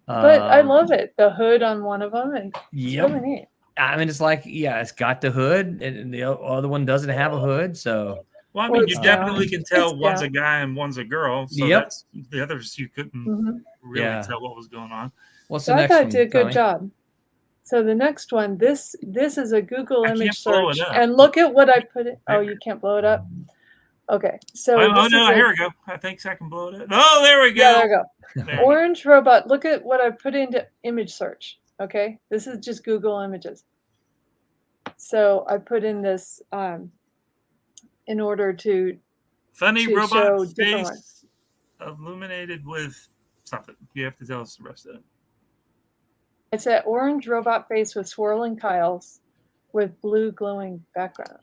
But I love it. The hood on one of them, and it's Yep. really neat. I mean, it's like, it's got the hood, and the other one doesn't have a hood. So, well, I mean, you definitely can tell It's one's down. a guy and one's a girl. So Yep. that's, the others you couldn't really tell what was going on. what's So the I next thought one? it did a good Tommy? job. So the next one, this is a Google I image can't blow it search, up. and look at what I put in. Oh, you can't blow it up. Okay, so Oh this no, is a- here we go. I think I can blow it up. Oh, there we go. Yeah, there we go. There. Orange robot. Look at what I put into image search. Okay, this is just Google Images. So I put in this in order to Funny to show robot different face illuminated with something. You have to tell us the rest of it. It's an orange robot face with swirling tiles with blue glowing background.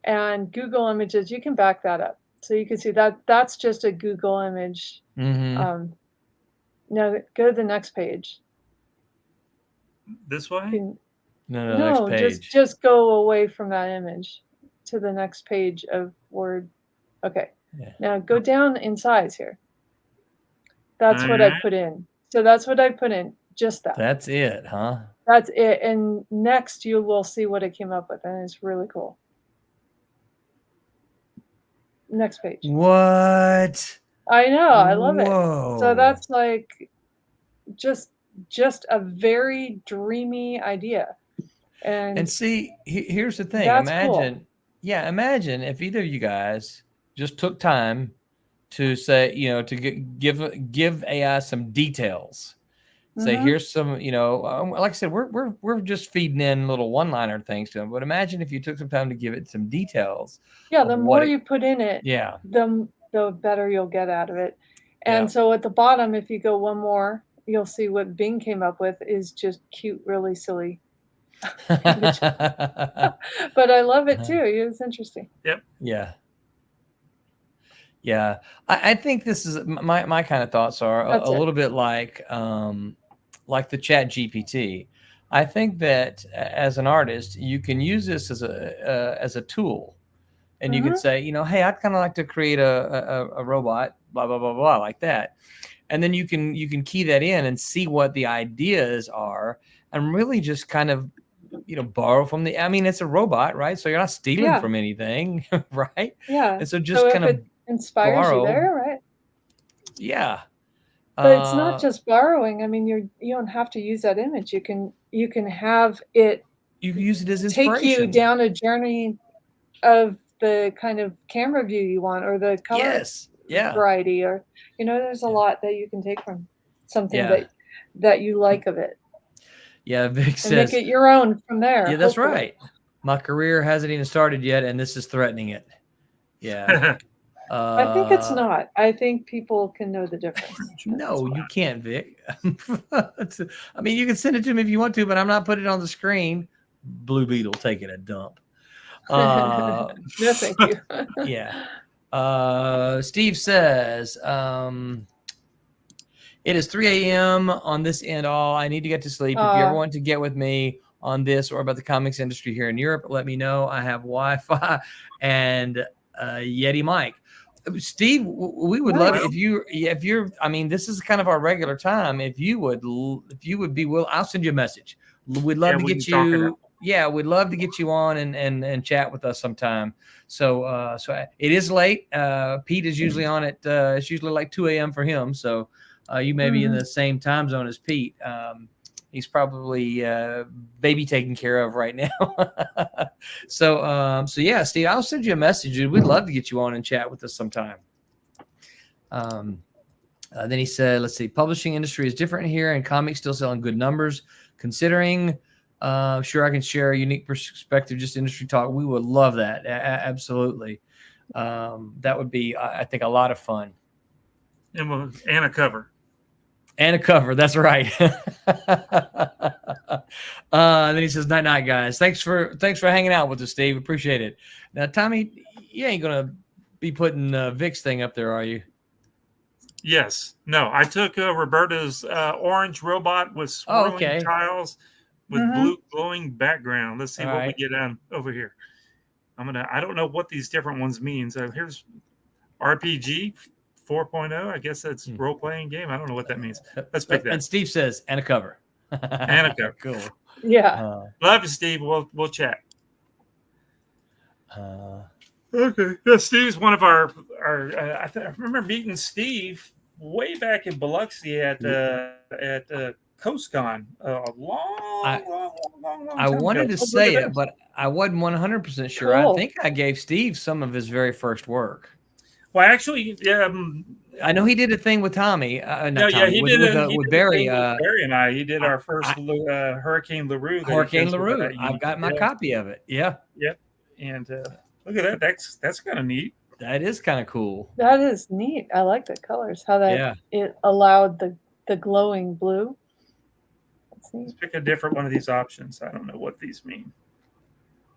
And Google Images, you can back that up. So you can see that that's just a Google image. Mhm. Now go to the next page. This way? No, No, next page. just go away from that image to the next page of Word. Okay. Yeah. Now go down in size here. That's what I Alright. put in. So that's what I put in. Just that. That's it, huh? That's it. And next you will see what it came up with, and it's really cool. Next page. What? I know, I love it. Whoa. So that's like just a very dreamy idea. And see, here's the thing. that's cool. Imagine if either of you guys just took time to say, to give AI some details. Say, Mhm. here's some, like I said, we're just feeding in little one-liner things to them. But imagine if you took some time to give it some details Yeah, of the what more it. you put in it, Yeah, the better you'll get out of it. yeah. And so at the bottom, if you go one more, you'll see what Bing came up with is just cute, really silly images. But I love it too. It's interesting. Yep. Yeah. Yeah, I think this is my kind of thoughts are That's a it. little bit like the Chat GPT. I think that as an artist, you can use this as a tool, and you can Mhm. say, hey, I'd kind of like to create a robot, blah blah blah blah, like that, and then you can key that in and see what the ideas are, and really just kind of borrow from the. I mean, it's a robot, right? So you're not stealing Yeah. from anything, right? Yeah. And so So just if kind of it inspires you borrow. there, right? Yeah. But it's not Uh, just borrowing. I mean, you don't have to use that image. You can have it you can use it as take you inspiration. down a journey of the kind of camera view you want or the color Yes. Yeah. variety or there's a lot that you can take from something Yeah. that you like of it Yeah. Vic and make says, it your own from there, yeah, that's hopefully. right. My career hasn't even started yet, and this is threatening it. Yeah. I think it's not. I think people can know the difference. No, you can't, Vic. I mean, you can send it to me if you want to, but I'm not putting it on the screen. Blue Beetle taking a dump. No, thank you. Yeah. Steve says, it is 3 a.m. on this end all. I need to get to sleep. If you ever want to get with me on this or about the comics industry here in Europe, let me know. I have Wi-Fi and Yeti mic. Steve, we would love it if you're. I mean, this is kind of our regular time. If you would be willing, I'll send you a message. We'd love to we get can talk it you. out. Yeah, we'd love to get you on and chat with us sometime. So it is late. Pete is usually on at it's usually like 2 a.m. for him. So you may be in the same time zone as Pete. He's probably baby taken care of right now. So yeah, Steve, I'll send you a message. Dude. We'd love to get you on and chat with us sometime. Then he said, let's see, publishing industry is different here and comics still selling good numbers. Considering, sure, I can share a unique perspective, just industry talk. We would love that. Absolutely. That would be, I think, a lot of fun. And a cover. And a cover. That's right. Then he says, night, night, guys. Thanks for hanging out with us, Steve. Appreciate it. Now, Tommy, you ain't going to be putting Vic's thing up there, are you? Yes. No, I took Roberta's orange robot with swirling tiles with blue glowing background. Let's see what we get on over here. I don't know what these different ones mean. So here's RPG 4.0. I guess that's role-playing game. I don't know what that means. Let's pick that. And Steve says, and a cover. And a cover. Cool. Yeah. Love you, Steve. We'll chat. Okay. Yeah, Steve's one of our I remember meeting Steve way back in Biloxi at CoastCon a long time I wanted ago. to say it, but I wasn't 100% sure. Cool. I think I gave Steve some of his very first work. Well, actually, I know he did a thing with Tommy. he did with Barry. Barry and I. He did our first Hurricane LaRue. Hurricane LaRue. I've got my copy of it. Yeah. Yep. And look at that. That's kind of neat. That is kind of cool. That is neat. I like the colors. How that it allowed the glowing blue. Let's pick a different one of these options. I don't know what these mean.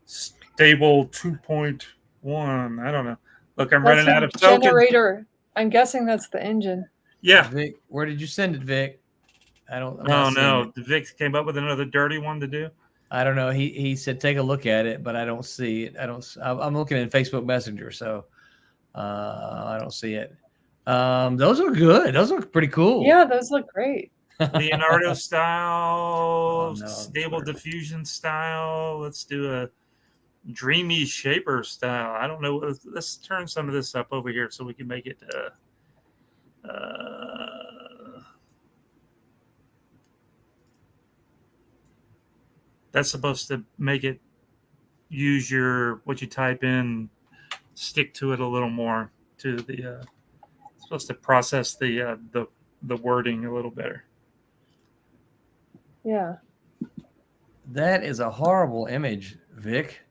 Stable 2.1. I don't know. Look, I'm running out of token. Generator. I'm guessing that's the engine. Yeah. Vic, where did you send it, Vic? No. Vic came up with another dirty one to do. I don't know. He said take a look at it, but I don't see it. I'm looking in Facebook Messenger, so I don't see it. Those are good. Those look pretty cool. Yeah, those look great. Leonardo style, stable diffusion style. Let's do a dreamy shaper style. I don't know. Let's turn some of this up over here so we can make it. That's supposed to make it use what you type in, stick to it a little more. To the it's supposed to process the wording a little better. Yeah. That is a horrible image, Vic.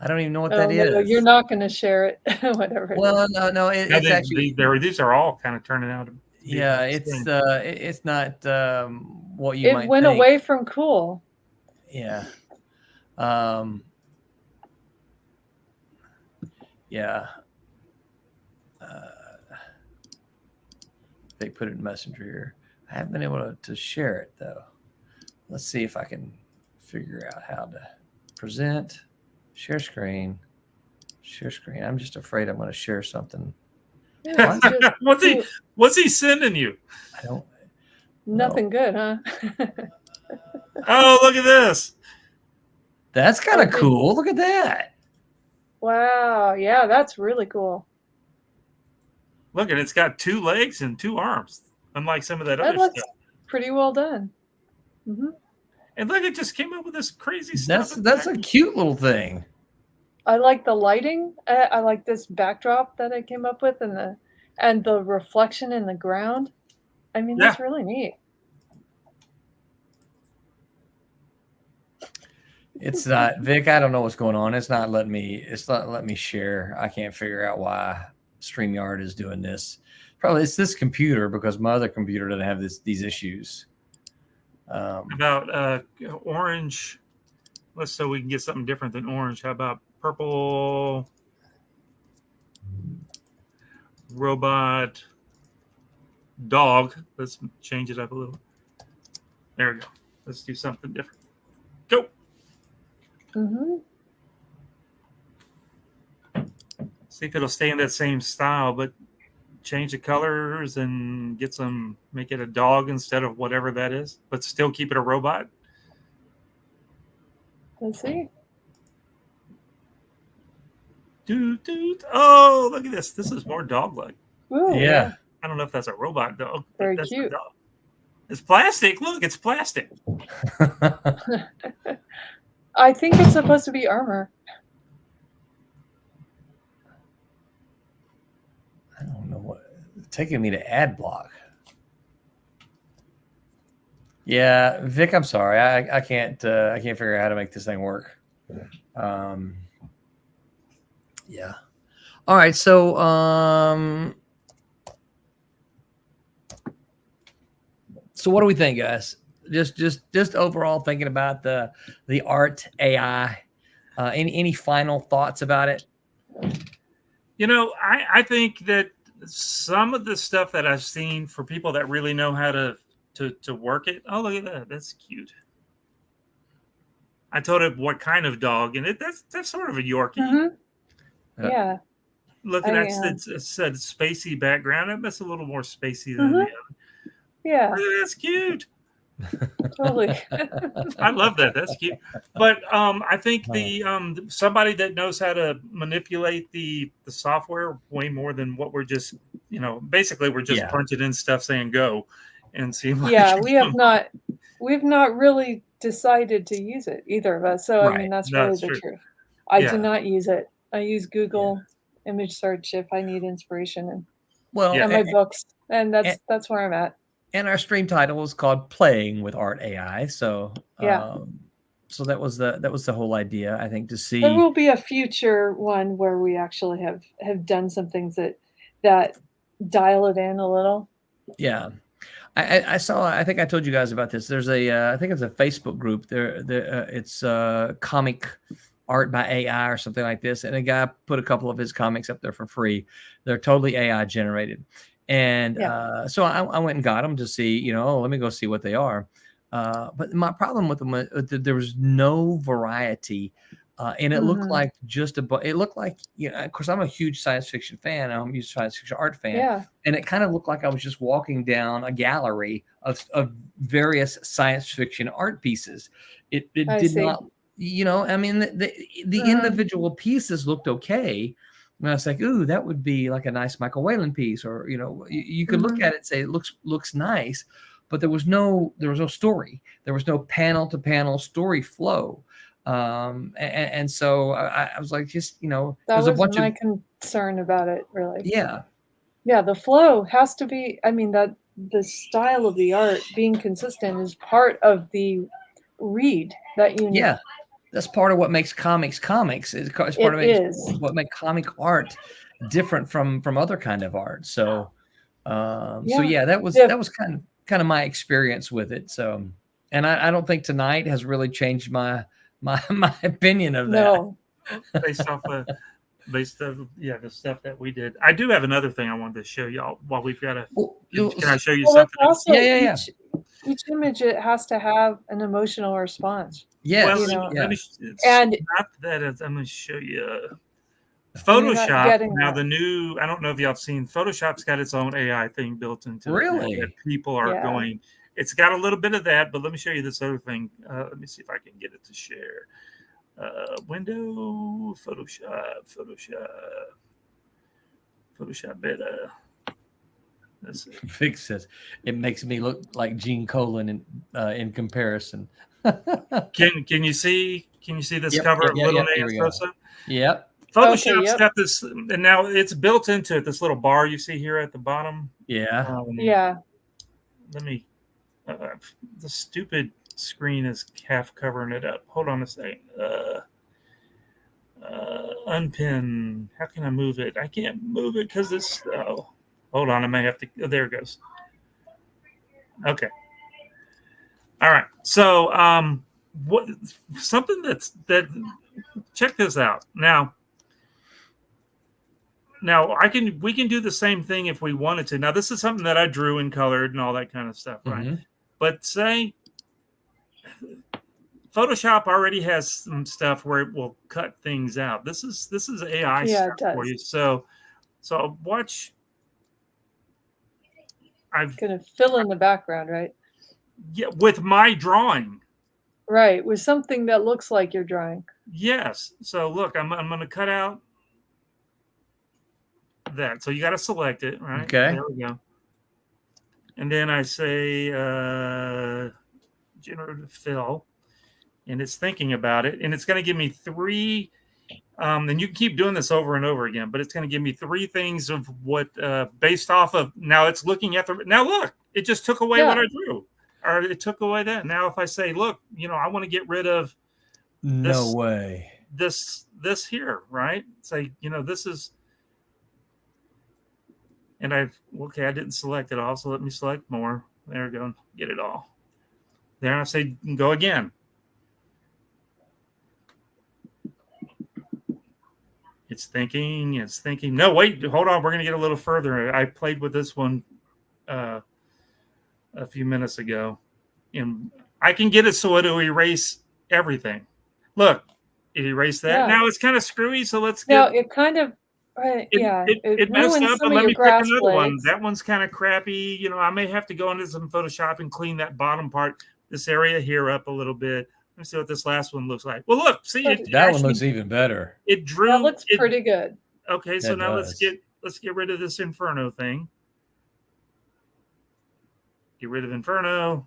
I don't even know what Oh, that is. no, you're not going to share it. Whatever. Well, no, it's actually. These are all kind of turning out. Yeah, it's not what you might It went think. away from cool. Yeah. Yeah. They put it in Messenger here. I haven't been able to share it though. Let's see if I can figure out how to present, share screen. I'm just afraid I'm going to share something. Yeah, it's just What's he sending you? I don't. nothing good, huh? Oh, look at this. That's kind of cool. Look at that. Wow. Yeah, that's really cool. Look, and it's got 2 legs and 2 arms, unlike some of that That other looks stuff. pretty well done. Mm-hmm. And look, it just came up with this crazy stuff. That's a cute little thing. I like the lighting. I like this backdrop that I came up with, and the reflection in the ground. I mean, that's really neat. It's not, Vic. I don't know what's going on. It's not letting me share. I can't figure out why StreamYard is doing this. Probably it's this computer because my other computer doesn't have these issues. About orange. So we can get something different than orange. How about purple robot dog? Let's change it up a little. There we go. Let's do something different. Go. Mm-hmm. See if it'll stay in that same style, but change the colors and make it a dog instead of whatever that is, but still keep it a robot. Let's see. Oh, look at this. This is more dog-like. Ooh, Yeah. I don't know if that's a robot dog. Very That's cute. a dog. It's plastic. Look, it's plastic. I think it's supposed to be armor. I don't know what it's taking me to ad block. Yeah, Vic, I'm sorry. I can't figure out how to make this thing work. Yeah. All right, so what do we think, guys? Just overall thinking about the art AI. Any final thoughts about it? You know, I think that some of the stuff that I've seen for people that really know how to work it. Oh, look at that. That's cute. I told it what kind of dog, and that's sort of a Yorkie. Mm-hmm. Yeah. Looking at it said spacey background. That's a little more spacey than Mm-hmm. the other. Yeah. That's cute. Totally. I love that. That's cute. But I think the somebody that knows how to manipulate the software way more than what we're just, basically we're just punching in stuff saying go and see. We've not really decided to use it, either of us. So I mean, that's really the truth. I do not use it. I use Google image search if I need inspiration and my books, and that's where I'm at. And our stream title is called "Playing with Art AI." So so that was the whole idea, I think, to see. There will be a future one where we actually have done some things that dial it in a little. Yeah. I saw. I think I told you guys about this. There's I think it's a Facebook group. It's comic art by AI or something like this, and a guy put a couple of his comics up there for free. They're totally AI generated, and so I went and got them to see. Let me go see what they are. But my problem with them was there was no variety. And it looked like it looked like, of course, I'm a huge science fiction fan. I'm a huge science fiction art fan. Yeah. And it kind of looked like I was just walking down a gallery of various science fiction art pieces. It did not, I mean, the individual pieces looked okay. And I was like, ooh, that would be like a nice Michael Whalen piece. Or, you could look at it and say, it looks nice. but there was no story. There was no panel to panel story flow. And so I was like, just, That there's a was bunch my of, concern about it, really. yeah, Yeah, the flow has to be, I mean, that the style of the art being consistent is part of the read that you need. yeah. That's part of what makes comics. It's part It of is. what makes comic art different from other kind of art. So, so yeah, that was kind of my experience with it. So, and I don't think tonight has really changed my opinion of that. No. based off the stuff that we did. I do have another thing I wanted to show y'all while we've got a. Can I show you Well, it's something? also Yeah. each image, it has to have an emotional response. Yes. Well, yeah. And not that I'm going to show you You're not Photoshop. getting Now that. the new, I don't know if y'all have seen, Photoshop's got its own AI thing built into Really? it. That people are Yeah. going. It's got a little bit of that, but let me show you this other thing. Let me see if I can get it to share. Window, Photoshop beta. Let's see. Vic says it makes me look like Gene Colan in comparison. Can you see this Yep, cover of Little yep, here we go. Nea? Yep. Photoshop's Okay, yep. got this, and now it's built into it. This little bar you see here at the bottom. Yeah. Yeah. Let me. The stupid screen is half covering it up. Hold on a second. Unpin. How can I move it? I can't move it because this. Oh, hold on. I may have to. Oh, there it goes. Okay. All right. So, what? Something that. Check this out now. Now we can do the same thing if we wanted to. Now this is something that I drew and colored and all that kind of stuff, right? Mhm. But say Photoshop already has some stuff where it will cut things out. This is AI Yeah, stuff it does. for you. So watch. I've Gonna fill in the background, right? with my drawing. Right, with something that looks like you're drawing. Yes. So look, I'm going to cut out that. So you got to select it, right? Okay. There we go. And then I say generative fill, and it's thinking about it, and it's going to give me three. And you can keep doing this over and over again, but it's going to give me three things of what based off of. Now it's looking at now look, it just took away what I drew, or it took away that. Now if I say, look, I want to get rid of No way. this here, right? Say, this is. And I didn't select it all, so let me select more. There we go. Get it all. There I say go again. It's thinking. No, wait, hold on. We're going to get a little further. I played with this one a few minutes ago. And I can get it so it'll erase everything. Look, it erased that. Yeah. Now it's kind of screwy, so let's get... Now, it kind of, right, It messed ruins up, some but of let your me pick grass another one. blades. That one's kind of crappy. I may have to go into some Photoshop and clean that bottom part, this area here up a little bit. Let me see what this last one looks like. Well, look, see, That one looks even better. It drew. That looks pretty good. Okay, so That now does. let's get rid of this Inferno thing. Get rid of Inferno.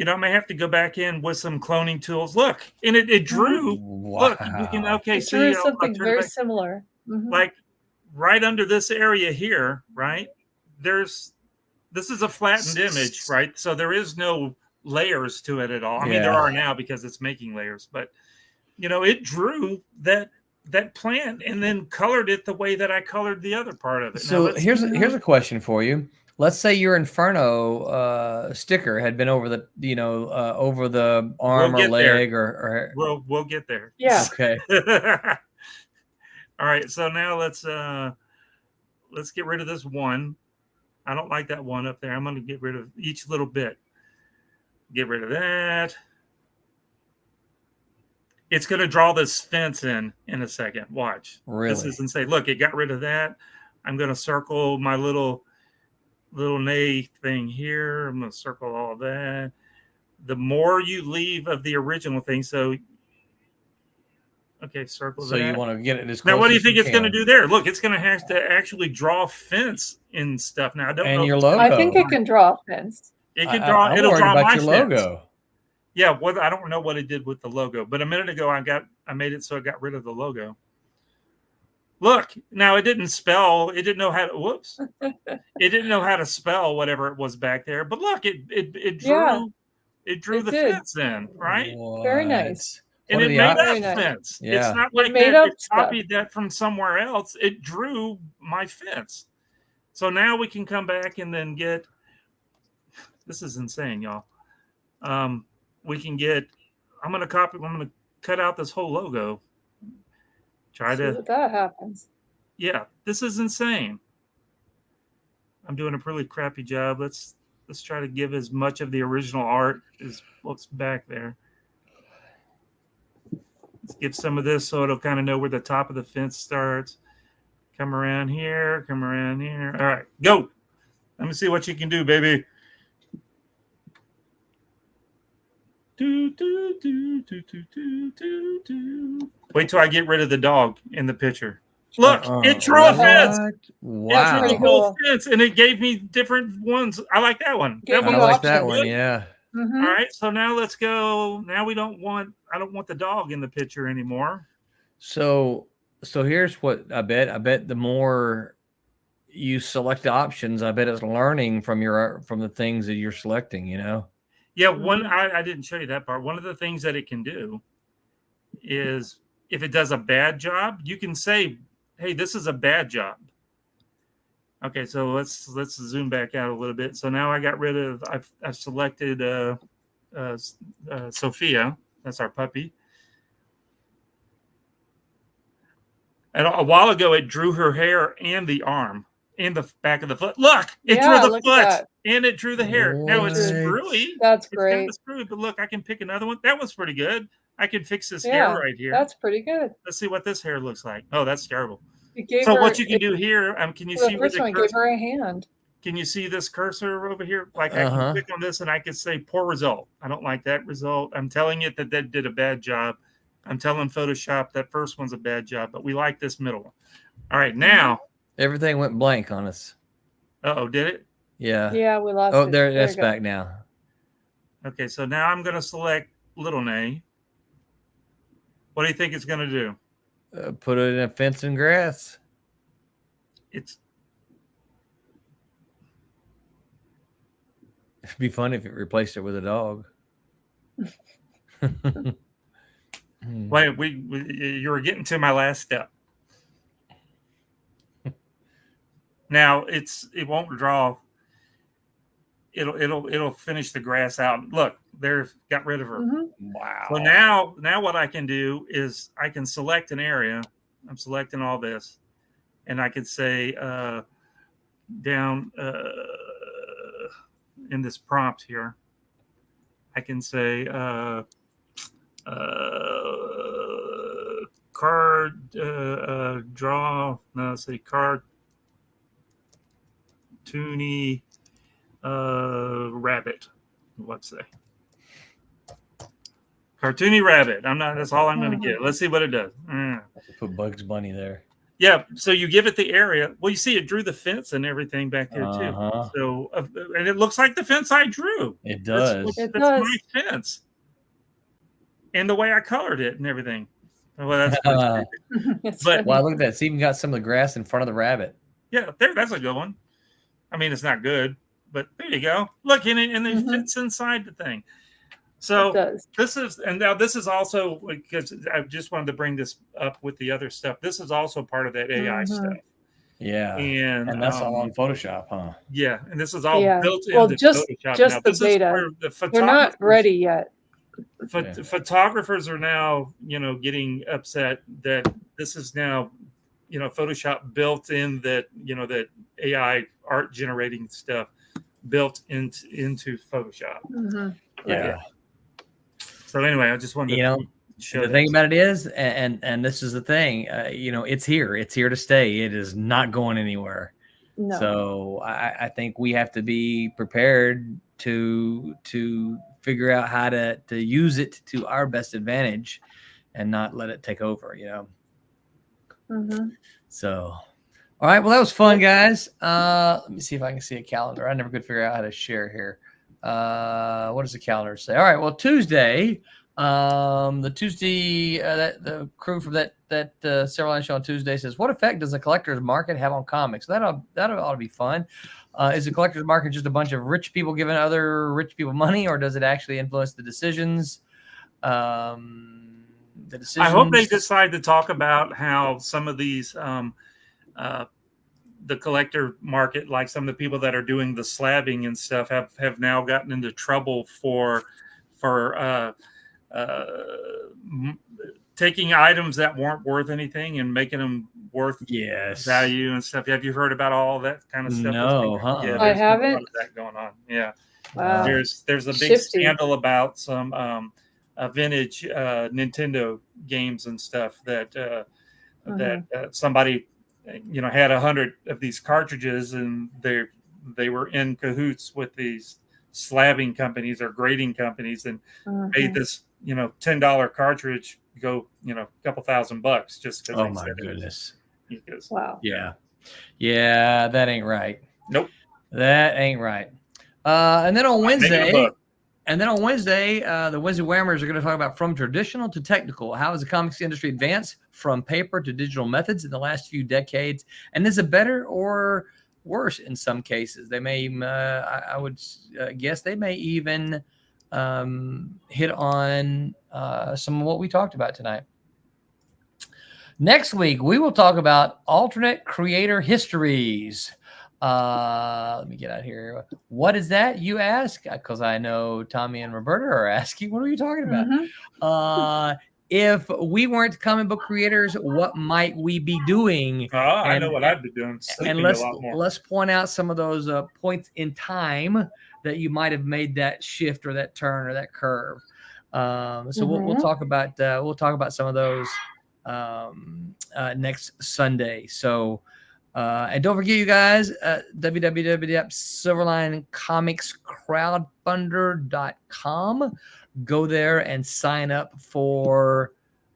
I may have to go back in with some cloning tools. Look, and it drew. Wow. Look, you can It see drew I'll something turn it very back. similar. Mhm. Like right under this area here, right? This is a flattened image, right? So there is no layers to it at all. I mean, there Yeah. are now because it's making layers, but it drew that plant and then colored it the way that I colored the other part of it. So Now, here's a question for you. Let's say your Inferno sticker had been over the over the arm We'll or get there. leg or we'll get there. Yeah. okay. All right, so now let's get rid of this one. I don't like that one up there. I'm going to get rid of each little bit. Get rid of that. It's going to draw this fence in a second. Watch. Really? This is insane. Look, it got rid of that. I'm going to circle my little nay thing here. I'm going to circle all of that. The more you leave of the original thing, so Okay, circle So that. you want to get it as close Now, what do you as think it's going to can. do there? Look, it's going to have to actually draw fence and stuff. Now, I don't And know. if your it's gonna- I think logo. it can draw a fence. It can draw. I'm It'll worried draw about my your fence. logo. Yeah, I don't know what it did with the logo, but a minute ago I made it so I got rid of the logo. Look, now it didn't spell. It didn't know how to. Whoops! It didn't know how to spell whatever it was back there. But look, it drew. Yeah, It drew it the did. fence in, right? Very What? nice. And What are it the made Very up nice. fence. Yeah. It's not It like made that. up It stuff. copied that from somewhere else. It drew my fence. So now we can come back and then get. This is insane, y'all. We can get. I'm gonna cut out this whole logo. Try See to. that that happens. Yeah, this is insane. I'm doing a really crappy job. Let's try to give as much of the original art as what's back there. Let's give some of this so it'll kind of know where the top of the fence starts. Come around here, come around here. All right, go. Let me see what you can do, baby. Do, do, do, do, do, do, do, do. Wait till I get rid of the dog in the picture. Look, it drew a fence. What? That's It drew pretty the whole cool. fence, and it gave me different ones. I like that one. Gave That I you one like that options. one. Yeah. Mhm. all right, so now let's go. Now I don't want the dog in the picture anymore. So here's what I bet. I bet the more you select the options, I bet it's learning from the things that you're selecting. You know. Yeah, I didn't show you that part. One of the things that it can do is if it does a bad job, you can say, "Hey, this is a bad job." Okay, so let's zoom back out a little bit. So now I got rid of. I've selected Sophia. That's our puppy. And a while ago, it drew her hair and the arm and the back of the foot. Look, it Yeah, drew the look at foot that. and it drew the hair. Now it's What? screwy. That's It's kind great. of screwy, but look, I can pick another one. That was pretty good. I can fix this hair Yeah, right here. that's pretty good. Let's see what this hair looks like. Oh, that's terrible. It gave So her, what you can do here, can you for see the where first the one, it gave cursor? her a hand. Can you see this cursor over here? Like I Uh-huh. can click on this and I can say poor result. I don't like that result. I'm telling it that did a bad job. I'm telling Photoshop that first one's a bad job, but we like this middle one. All right, now. Everything went blank on us. Uh-oh, did it? Yeah. Yeah, we lost Oh, it. there. you That's go. back now. Okay, so now I'm going to select Little Nay. What do you think it's going to do? Put it in a fence and grass. It's It'd be funny if it replaced it with a dog. wait, you were getting to my last step. Now it won't draw. It'll finish the grass out. Look, there, got rid of her. Mhm. Wow. So now what I can do is I can select an area. I'm selecting all this, and I could say down in this prompt here, I can say card draw. No, say cartoony rabbit. Let's say cartoony rabbit. That's all I'm going to get. Let's see what it does. Put Bugs Bunny there. Yeah, so you give it the area. Well, you see, it drew the fence and everything back there too. Uh-huh. So, and it looks like the fence I drew. It does. It That's does. my fence, and the way I colored it and everything. Well, that's pretty creepy. It's But- funny. Wow, look at that. It's even got some of the grass in front of the rabbit. Yeah, that's a good one. I mean, it's not good, but there you go. Look, and it fits inside the thing. So It does. this is also, because I just wanted to bring this up with the other stuff. This is also part of that AI stuff. Yeah. And that's all on Photoshop, huh? Yeah, and this is all Yeah. built Well, into just Photoshop. the This is beta. where the They're not photographers- ready yet. Photographers are now, getting upset that this is now, Photoshop built in that, that AI art generating stuff built into Photoshop. Mhm. Yeah. So anyway, I just wanted to show the that. thing about it is, and this is the thing, it's here. It's here to stay. It is not going anywhere. No. So I think we have to be prepared to figure out how to use it to our best advantage. and not let it take over, Mm-hmm. So, all right. Well, that was fun, guys. Let me see if I can see a calendar. I never could figure out how to share here. What does the calendar say? All right. Well, Tuesday, the Tuesday, the crew from that Silverline show on Tuesday says, "What effect does the collector's market have on comics?" That ought to be fun. Is the collector's market just a bunch of rich people giving other rich people money, or does it actually influence the decisions? I hope they decide to talk about how some of these, the collector market, like some of the people that are doing the slabbing and stuff, have now gotten into trouble for taking items that weren't worth anything and making them worth value and stuff. Have you heard about all that kind of stuff? No, Yeah, I there's a lot haven't. of that going on. Yeah. Wow. There's a big Shifty. scandal about some vintage Nintendo games and stuff that somebody had 100 of these cartridges, and they were in cahoots with these slabbing companies or grading companies, and made this $10 cartridge go a couple $1,000 just because. Oh my goodness! Wow. Yeah, that ain't right. Nope, that ain't right. And then on Wednesday, the Wednesday Whammers are going to talk about from traditional to technical. How has the comics industry advanced from paper to digital methods in the last few decades? And is it better or worse in some cases? They may, I would guess, they may even hit on some of what we talked about tonight. Next week, we will talk about alternate creator histories. Let me get out here. What is that, you ask? Because I know Tommy and Roberta are asking, what are you talking about? If we weren't comic book creators, what might we be doing? I know what I'd be doing. And let's point out some of those points in time that you might have made that shift or that turn or that curve. So we'll talk about some of those next Sunday. So. And don't forget, you guys, www.silverlinecomicscrowdfunder.com. Go there and sign up for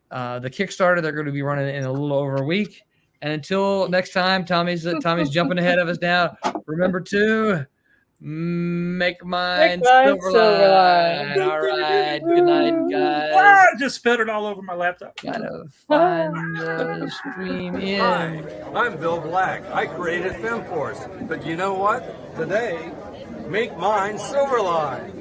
the Kickstarter. They're going to be running in a little over a week. And until next time, Tommy's jumping ahead of us now. Remember to make mine Silverline. All right. Good night, guys. I just spilled it all over my laptop. Gotta find the stream in. Hi, I'm Bill Black. I created FemForce. But you know what? Today, make mine Silverline.